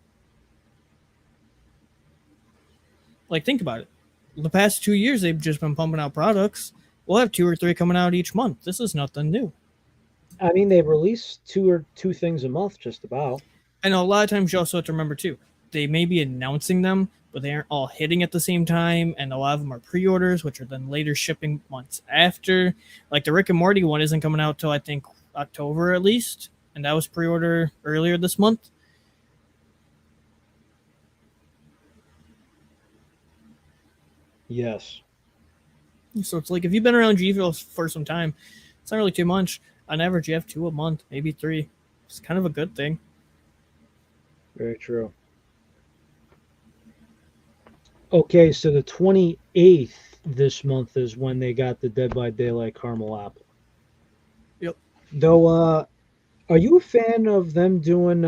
Like, think about it. The past 2 years, they've just been pumping out products. We'll have two or three coming out each month. This is nothing new.
I mean, they release two things a month, just about.
I know a lot of times you also have to remember too. They may be announcing them, but they aren't all hitting at the same time, and a lot of them are pre-orders, which are then later shipping months after. Like the Rick and Morty one isn't coming out till I think October at least, and that was pre-order earlier this month.
Yes,
So it's like if you've been around G Fuel for some time, it's not really too much. On average, you have two a month, maybe three. It's kind of a good thing.
very true. Okay, so the 28th this month is when they got the Dead by Daylight caramel apple.
Yep.
Though, are you a fan of them doing?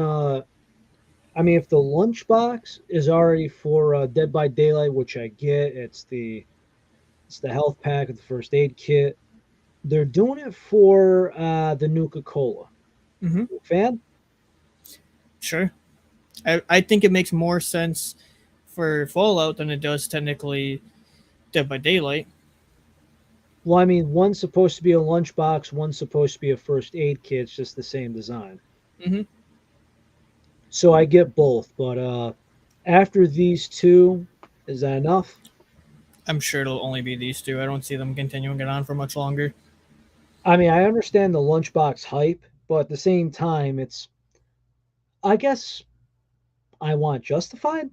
I mean, if the lunchbox is already for Dead by Daylight, which I get, it's the health pack of the first aid kit. They're doing it for the Nuka Cola.
Mm-hmm.
Fan?
Sure. I think it makes more sense for Fallout than it does technically Dead by Daylight.
Well, I mean, one's supposed to be a lunchbox, one's supposed to be a first aid kit. It's just the same design.
Mm-hmm.
So I get both, but after these two, is that enough?
I'm sure it'll only be these two. I don't see them continuing it on for much longer.
I mean, I understand the lunchbox hype, but at the same time, I guess I want justified.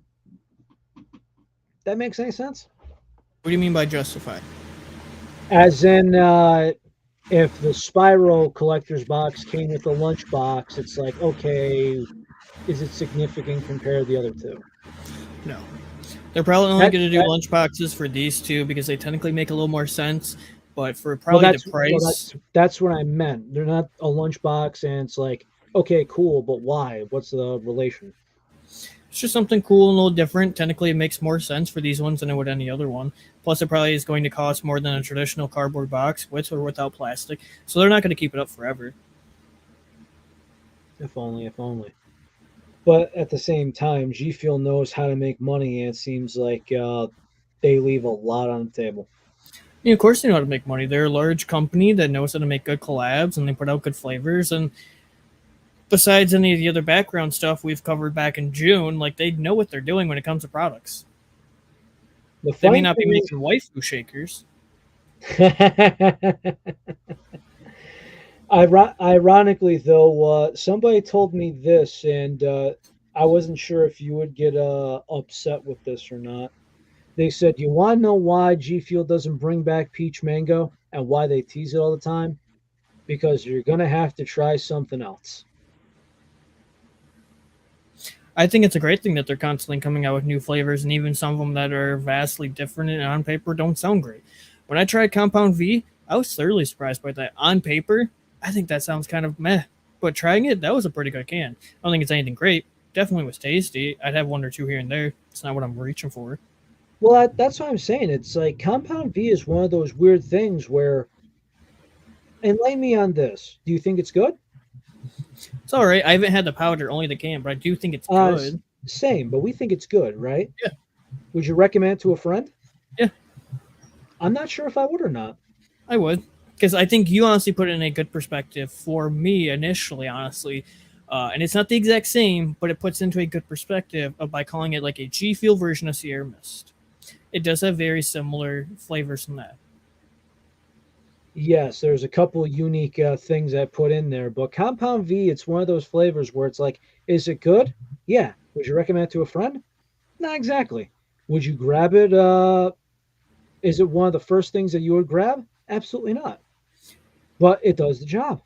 That makes any sense?
What do you mean by justified?
As in, if the Spyro collector's box came with the lunchbox, it's like, okay, is it significant compared to the other two?
No. They're probably only
That,
going to do
that
lunch boxes for these two because they technically make a little more sense. But for
well,
probably the price,
that's what I meant. They're not a lunchbox, and it's like, okay, cool, but why? What's the relation?
it's just something cool and a little different. Technically, it makes more sense for these ones than it would any other one. Plus, it probably is going to cost more than a traditional cardboard box, with or without plastic. So they're not going to keep it up forever.
If only, if only. But at the same time, G Fuel knows how to make money, and it seems like they leave a lot on the table.
Yeah, of course, they know how to make money. They're a large company that knows how to make good collabs and they put out good flavors. And besides any of the other background stuff we've covered back in June, like they know what they're doing when it comes to products.
The
They may
fun
not be
thing
making waifu shakers.
is, ironically, though, somebody told me this, and I wasn't sure if you would get upset with this or not. They said, "You want to know why G Fuel doesn't bring back Peach Mango and why they tease it all the time? Because you're going to have to try something else."
I think it's a great thing that they're constantly coming out with new flavors, and even some of them that are vastly different and on paper don't sound great. When I tried Compound V, I was thoroughly surprised by that. On paper, I think that sounds kind of meh, but trying it, that was a pretty good can. I don't think it's anything great. Definitely was tasty. I'd have one or two here and there. It's not what I'm reaching for.
Well, that's what I'm saying. It's like Compound V is one of those weird things where Enlighten me on this. Do you think it's good?
It's all right. I haven't had the powder, only the can, but I do think it's
Uh,
good.
Same, but we think it's good, right?
Yeah,
Would you recommend it to a friend?
yeah,
I'm not sure if I would or not.
I would. Because I think you honestly put it in a good perspective for me initially, honestly. And it's not the exact same, but it puts into a good perspective by calling it like a G Fuel version of Sierra Mist. It does have very similar flavors from that.
Yes, there's a couple unique things I put in there, but Compound V, it's one of those flavors where it's like, is it good? Yeah. Would you recommend it to a friend? Not exactly. Would you grab it? Is it one of the first things that you would grab? Absolutely not. But it does the job.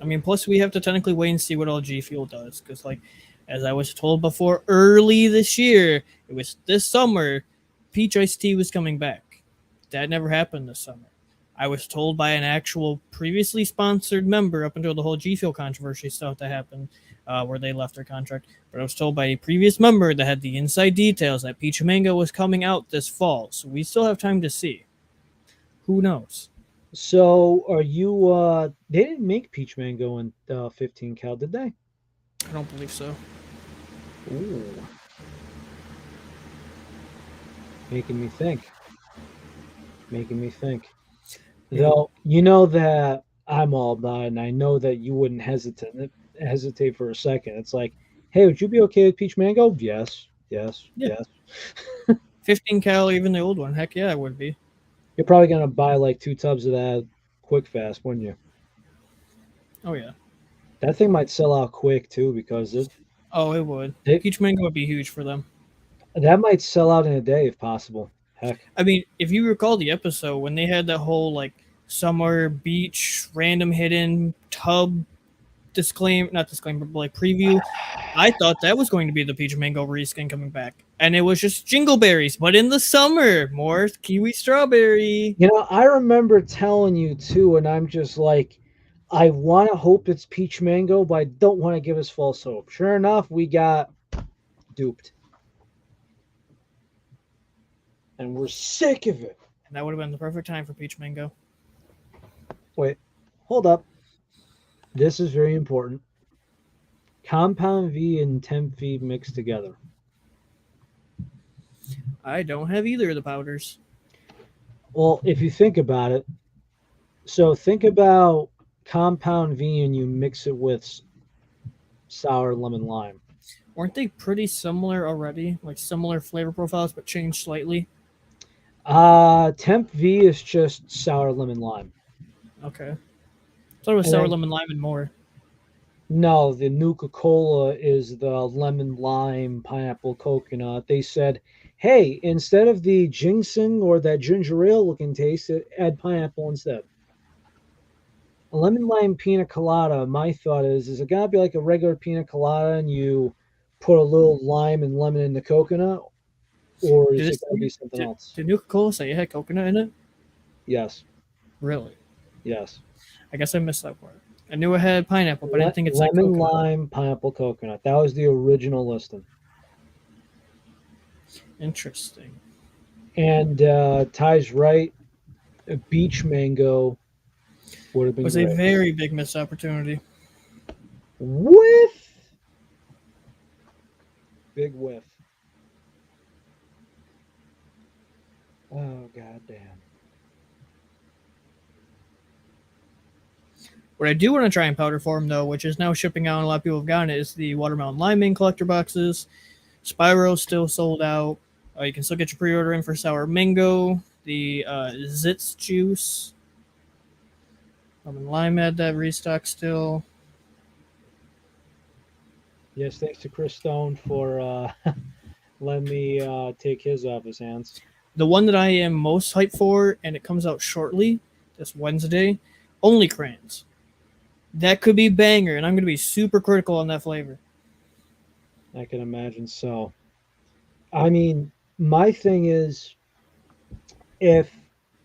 I mean, plus we have to technically wait and see what all G Fuel does, because like, as I was told before, early this year, it was this summer, peach iced tea was coming back. That never happened this summer. I was told by an actual previously sponsored member up until the whole G Fuel controversy stuff that happened, where they left their contract. But I was told by a previous member that had the inside details that Peach Mango was coming out this fall. So we still have time to see. Who knows?
So are you they didn't make peach mango in 15 cal, did they?
I don't believe so.
Ooh, making me think. Making me think.
Yeah.
Though you know that I'm all about it, and I know that you wouldn't hesitate for a second. It's like, hey, would you be okay with peach mango? Yes, yes,
Yeah.
yes.
15 cal, even the old one. Heck yeah, I would be.
You're probably gonna buy like 2 tubs of that quick fast, wouldn't you?
Oh yeah.
That thing might sell out quick too because
Oh, it would.
it
Peach mango would be huge for them.
that might sell out in a day if possible. Heck,
I mean, if you recall the episode when they had that whole like summer beach random hidden tub not disclaimer, but like preview, I thought that was going to be the peach mango reskin coming back, and it was just jingleberries, but in the summer, more kiwi strawberry.
I remember telling you too, and I'm just like, I want to hope it's peach mango, but I don't want to give us false hope. Sure enough, we got duped, and we're sick of it.
And that would have been the perfect time for peach mango.
Wait, hold up. This is very important. Compound V and temp V mixed together.
I don't have either of the powders.
Well, if you think about it, so think about compound V and you mix it with sour lemon lime.
Weren't they pretty similar already? Like similar flavor profiles, but changed slightly?
Temp V is just sour lemon lime.
Okay. I thought it was
And
sour
then
lemon lime and more.
no, the Nuka Cola is the lemon lime pineapple coconut. They said, hey, instead of the ginseng or that ginger ale looking taste, add pineapple instead. A lemon lime pina colada, my thought is it gotta be like a regular pina colada and you put a little lime and lemon in the coconut, or
Did
is
it
it gotta be
say,
something else?
did Nuka Cola say it had coconut in it?
Yes,
Really?
yes.
I guess I missed that part. I knew it had pineapple, but I didn't think it said
Lemon
coconut.
lime pineapple coconut. That was the original listing.
Interesting.
And Ty's right. A beach mango would have
It
been
was a
great.
very big missed opportunity.
Whiff, big whiff. Oh goddamn.
What I do want to try in powder form, though, which is now shipping out, and a lot of people have gotten it, is the watermelon limeade collector boxes. Spyro's still sold out. You can still get your pre-order in for sour mango. The Zits juice. Lemon lime had that restock still.
Yes, thanks to Chris Stone for letting me take his off his hands.
The one that I am most hyped for, and it comes out shortly, this Wednesday, only crayons. That could be banger, and I'm going to be super critical on that flavor.
I can imagine so. I mean, my thing is, if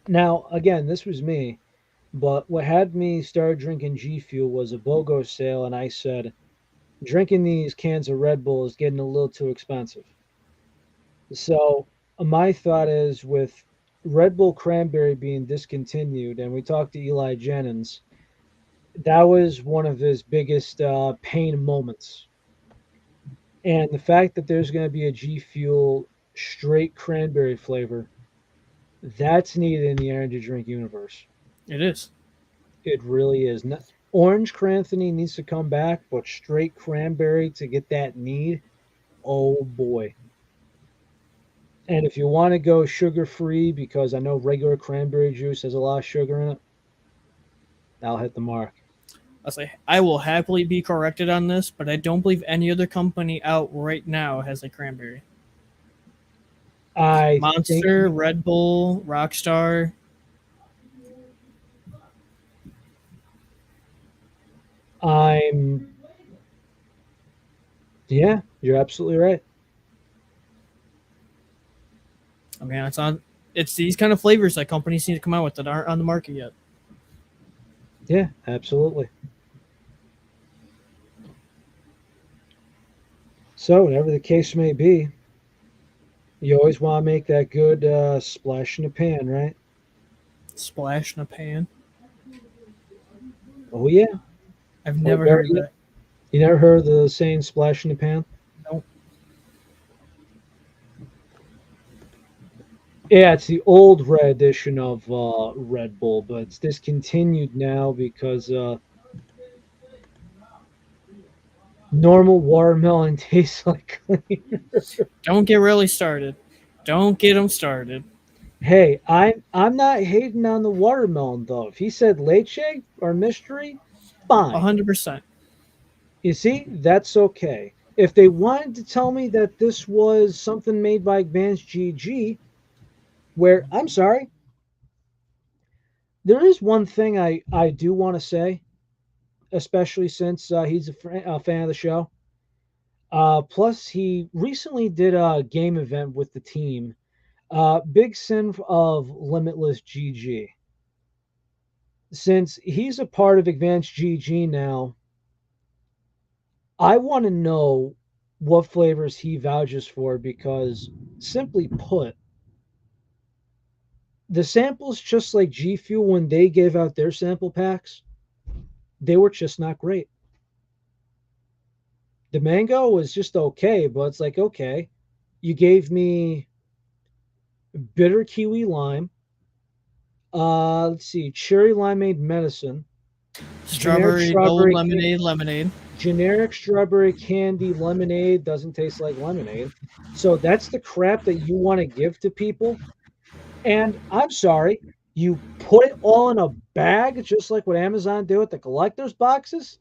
now again, this was me, but what had me start drinking G Fuel was a BOGO sale, and I said, drinking these cans of Red Bull is getting a little too expensive. So my thought is with Red Bull Cranberry being discontinued, and we talked to Eli Jennings, that was one of his biggest pain moments. And the fact that there's going to be a G Fuel straight cranberry flavor, that's needed in the energy drink universe.
It is.
It really is. Orange Cranthony needs to come back, but straight cranberry to get that need, oh boy. And if you want to go sugar free, because I know regular cranberry juice has a lot of sugar in it, I'll hit the mark.
I'll say I will happily be corrected on this, but I don't believe any other company out right now has a cranberry.
I
Monster, Red Bull, Rockstar.
Yeah, you're absolutely right.
I mean, it's these kind of flavors that companies need to come out with that aren't on the market yet.
Yeah, absolutely. So, whatever the case may be, you always want to make that good splash in the pan, right?
Splash in a pan.
Oh yeah.
I've never heard of that.
You never heard the saying "splash in the pan"?
Nope.
Yeah, it's the old red edition of Red Bull, but it's discontinued now because normal watermelon tastes like cleaner.
Don't get really started. Don't get them started.
Hey, I'm not hating on the watermelon though. If he said leche or mystery, fine.
100%.
You see, that's okay. If they wanted to tell me that this was something made by Advanced GG, where I'm sorry, there is one thing I do want to say, especially since he's a fan of the show. Plus, he recently did a game event with the team. Big sin of Limitless GG. Since he's a part of Advanced GG now, I want to know what flavors he vouches for because, simply put, the samples, just like G Fuel when they gave out their sample packs, they were just not great. The mango was just okay, but it's like, okay, you gave me bitter kiwi lime. Let's see, cherry limeade medicine,
Strawberry gold lemonade.
Generic strawberry candy lemonade doesn't taste like lemonade. So that's the crap that you want to give to people. And I'm sorry, you put it all in a bag, just like what Amazon do with the collector's boxes.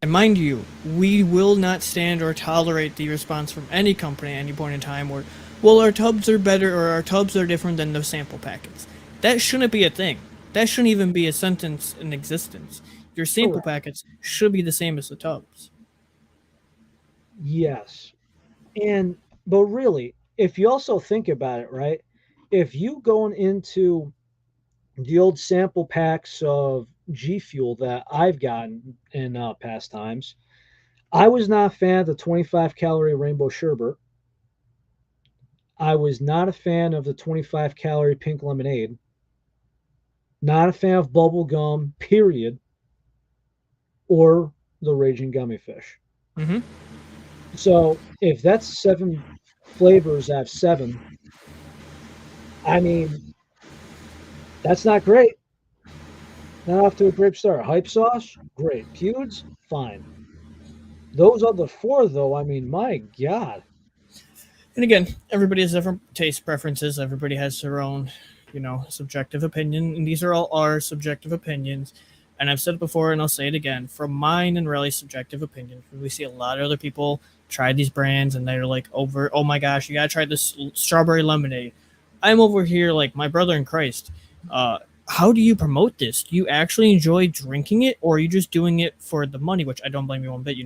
And mind you, we will not stand or tolerate the response from any company at any point in time where, well, our tubs are better or our tubs are different than the sample packets. That shouldn't be a thing. That shouldn't even be a sentence in existence. Your sample packets should be the same as the tubs.
Yes. But really, if you also think about it, right? If you going into the old sample packs of G Fuel that I've gotten in past times, I was not a fan of the 25 calorie rainbow sherbet. I was not a fan of the 25 calorie pink lemonade. Not a fan of bubble gum, period, or the raging gummy fish.
Mm-hmm.
So if that's 7 flavors out of 7, I mean, that's not great. Not off to a great start. Hype sauce, great. Pewds, fine. Those other 4, though, I mean, my God.
And again, everybody has different taste preferences. Everybody has their own, subjective opinion. And these are all our subjective opinions. And I've said it before and I'll say it again. From mine and Relly's subjective opinion, we see a lot of other people try these brands and they're like, oh my gosh, you got to try this strawberry lemonade. I'm over here like my brother in Christ. How do you promote this? Do you actually enjoy drinking it, or are you just doing it for the money? Which I don't blame you one bit.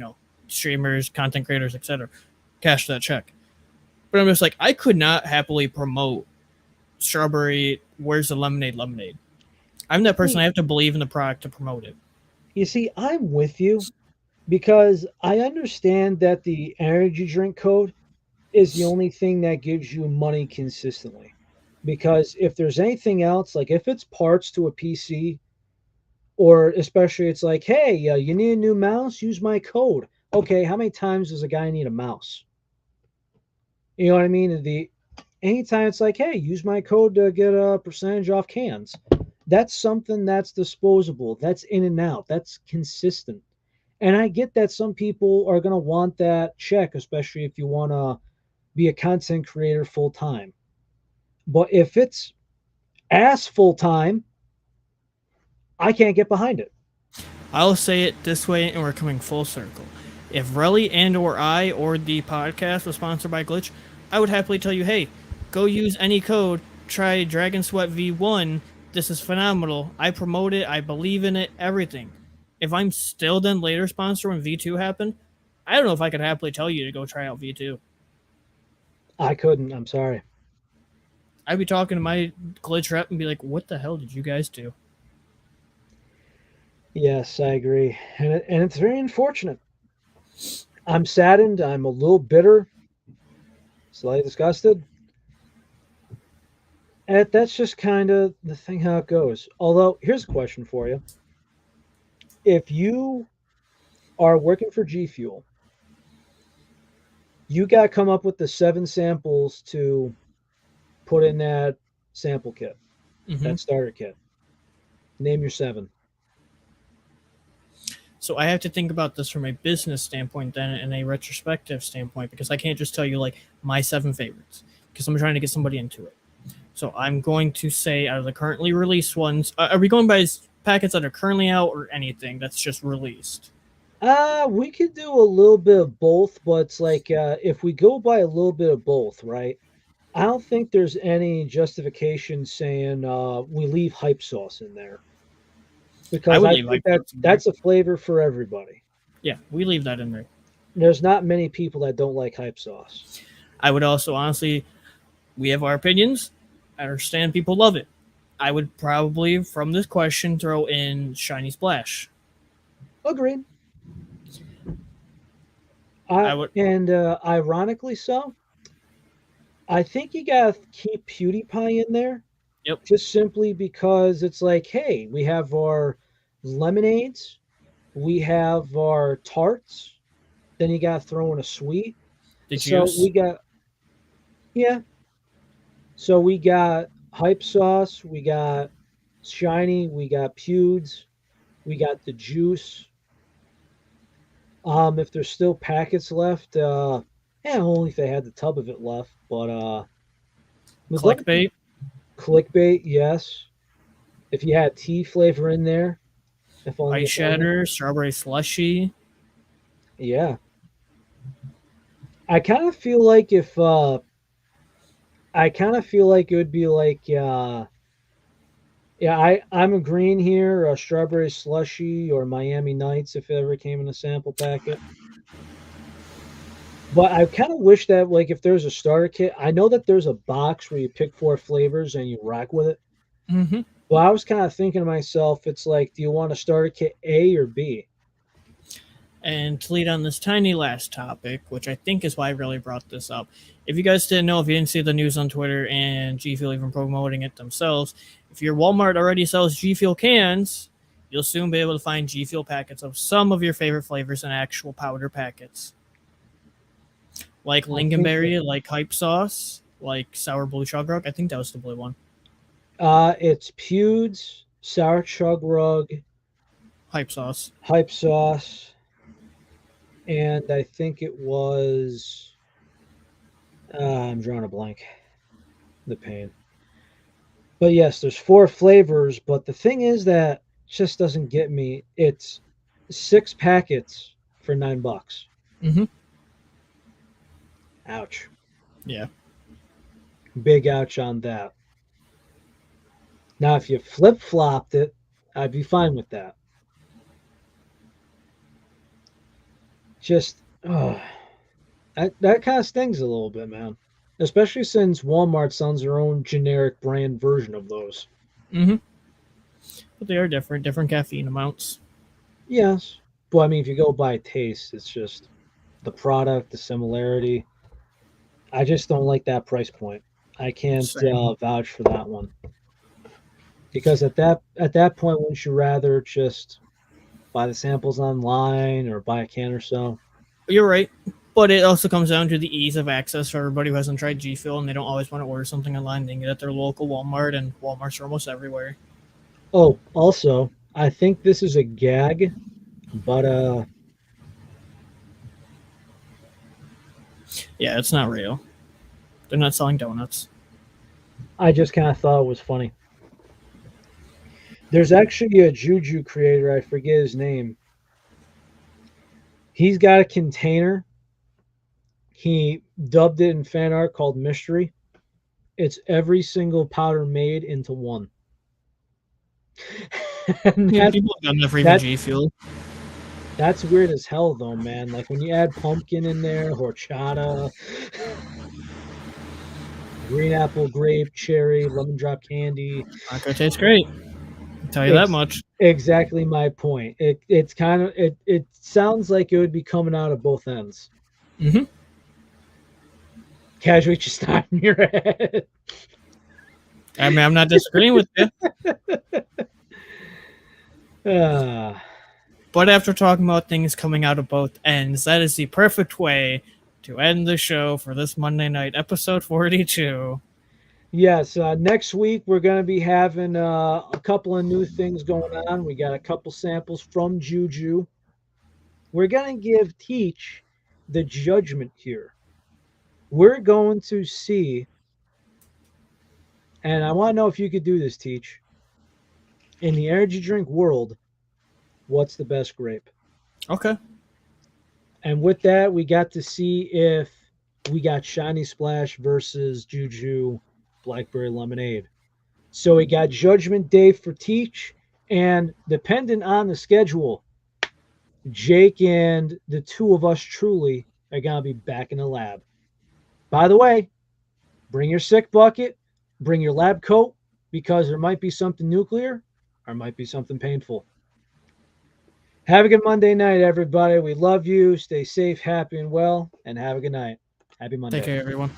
Streamers, content creators, etc. Cash that check. But I'm just like, I could not happily promote strawberry. Where's the lemonade? I'm that person. I have to believe in the product to promote it.
You see, I'm with you because I understand that the energy drink code is the only thing that gives you money consistently. Because if there's anything else, like if it's parts to a PC, or especially it's like, hey, you need a new mouse, use my code. Okay, how many times does a guy need a mouse? You know what I mean? The anytime it's like, hey, use my code to get a percentage off cans. That's something that's disposable. That's in and out. That's consistent. And I get that some people are going to want that check, especially if you want to be a content creator full time. But if it's ass full time, I can't get behind it.
I'll say it this way, and we're coming full circle. If Relly and or I or the podcast was sponsored by Glytch, I would happily tell you, hey, go use any code, try Dragon Sweat V1. This is phenomenal. I promote it. I believe in it. Everything. If I'm still then later sponsored when V2 happened, I don't know if I could happily tell you to go try out V2.
I couldn't. I'm sorry.
I'd be talking to my Glytch rep and be like, what the hell did you guys do?
Yes, I agree. And it's very unfortunate. I'm saddened. I'm a little bitter, slightly disgusted. And that's just kind of the thing how it goes. Although, here's a question for you. If you are working for G Fuel, you got to come up with the 7 samples to put in that sample kit, that starter kit. Name your 7.
So I have to think about this from a business standpoint then and a retrospective standpoint, because I can't just tell you like my 7 favorites because I'm trying to get somebody into it. So I'm going to say out of the currently released ones, are we going by packets that are currently out or anything that's just released?
We could do a little bit of both, but it's like if we go by a little bit of both, right? I don't think there's any justification saying we leave hype sauce in there because I think that's a flavor for everybody.
Yeah, we leave that in there.
There's not many people that don't like hype sauce.
I would also honestly, we have our opinions. I understand people love it. I would probably, from this question, throw in Shiny Splash.
Agreed. And ironically so, I think you got to keep PewDiePie in there.
Yep.
Just simply because it's like, hey, we have our lemonades, we have our tarts, then you got to throw in a sweet.
The juice.
So we got, yeah. So we got hype sauce, we got shiny, we got pewds, we got the juice. If there's still packets left, only if they had the tub of it left, but
clickbait.
Clickbait, yes. If you had tea flavor in there,
if only ice shatter, strawberry slushy.
Yeah. I kind of feel like it would be like I'm agreeing here, a strawberry slushy or Miami Nights if it ever came in a sample packet. But I kind of wish that, like, if there's a starter kit, I know that there's a box where you pick 4 flavors and you rock with it.
Mm-hmm.
Well, I was kind of thinking to myself, it's like, do you want a starter kit A or B?
And to lead on this tiny last topic, which I think is why I really brought this up. If you guys didn't know, if you didn't see the news on Twitter and G Fuel even promoting it themselves, if your Walmart already sells G Fuel cans, you'll soon be able to find G Fuel packets of some of your favorite flavors in actual powder packets. Like lingonberry, like hype sauce, like sour blue chug rug. I think that was the blue one.
It's pewds, sour chug rug,
hype sauce,
and I think it was. I'm drawing a blank. The pain. But yes, there's 4 flavors. But the thing is that just doesn't get me. It's 6 packets for $9.
Mm-hmm.
Ouch.
Yeah.
Big ouch on that. Now, if you flip-flopped it, I'd be fine with that. Just, that kind of stings a little bit, man. Especially since Walmart sells their own generic brand version of those.
Mm-hmm. But they are different caffeine amounts.
Yes. But, I mean, if you go by taste, it's just the product, the similarity. I just don't like that price point. I can't
Same.
vouch for that one because at that point, wouldn't you rather just buy the samples online or buy a can or so?
You're right. But it also comes down to the ease of access for everybody who hasn't tried G Fuel and they don't always want to order something online. They can get it at their local Walmart, and Walmarts are almost everywhere.
Oh, also, I think this is a gag, but
Yeah, it's not real. They're not selling donuts.
I just kind of thought it was funny. There's actually a Juju creator, I forget his name. He's got a container. He dubbed it in fan art called Mystery. It's every single powder made into one. and
Yeah,
that
people have done that for even
that
G Fuel.
that's weird as hell though, man. Like when you add pumpkin in there, horchata, green apple, grape, cherry, lemon drop candy.
Not gonna taste great. I'll tell you that
Ex-
much.
exactly my point. It's kind of it sounds like it would be coming out of both ends.
Hmm.
Casually just nodding your head.
I mean, I'm not disagreeing with you.
Ah,
But after talking about things coming out of both ends, that is the perfect way to end the show for this Monday night, episode 42.
yes, next week we're going to be having a couple of new things going on. We got a couple samples from Juju. We're going to give Teach the judgment here. We're going to see, and I want to know if you could do this, Teach. In the energy drink world, what's the best grape?
Okay.
And with that, we got to see if we got Shiny Splash versus Juju Blackberry Lemonade. So we got Judgment Day for Teach, and dependent on the schedule, Jake and the two of us truly are going to be back in the lab. By the way, bring your sick bucket, bring your lab coat, because there might be something nuclear or might be something painful. Have a good Monday night, everybody. We love you. Stay safe, happy, and well, and have a good night. Happy
Take
Monday.
care, everyone.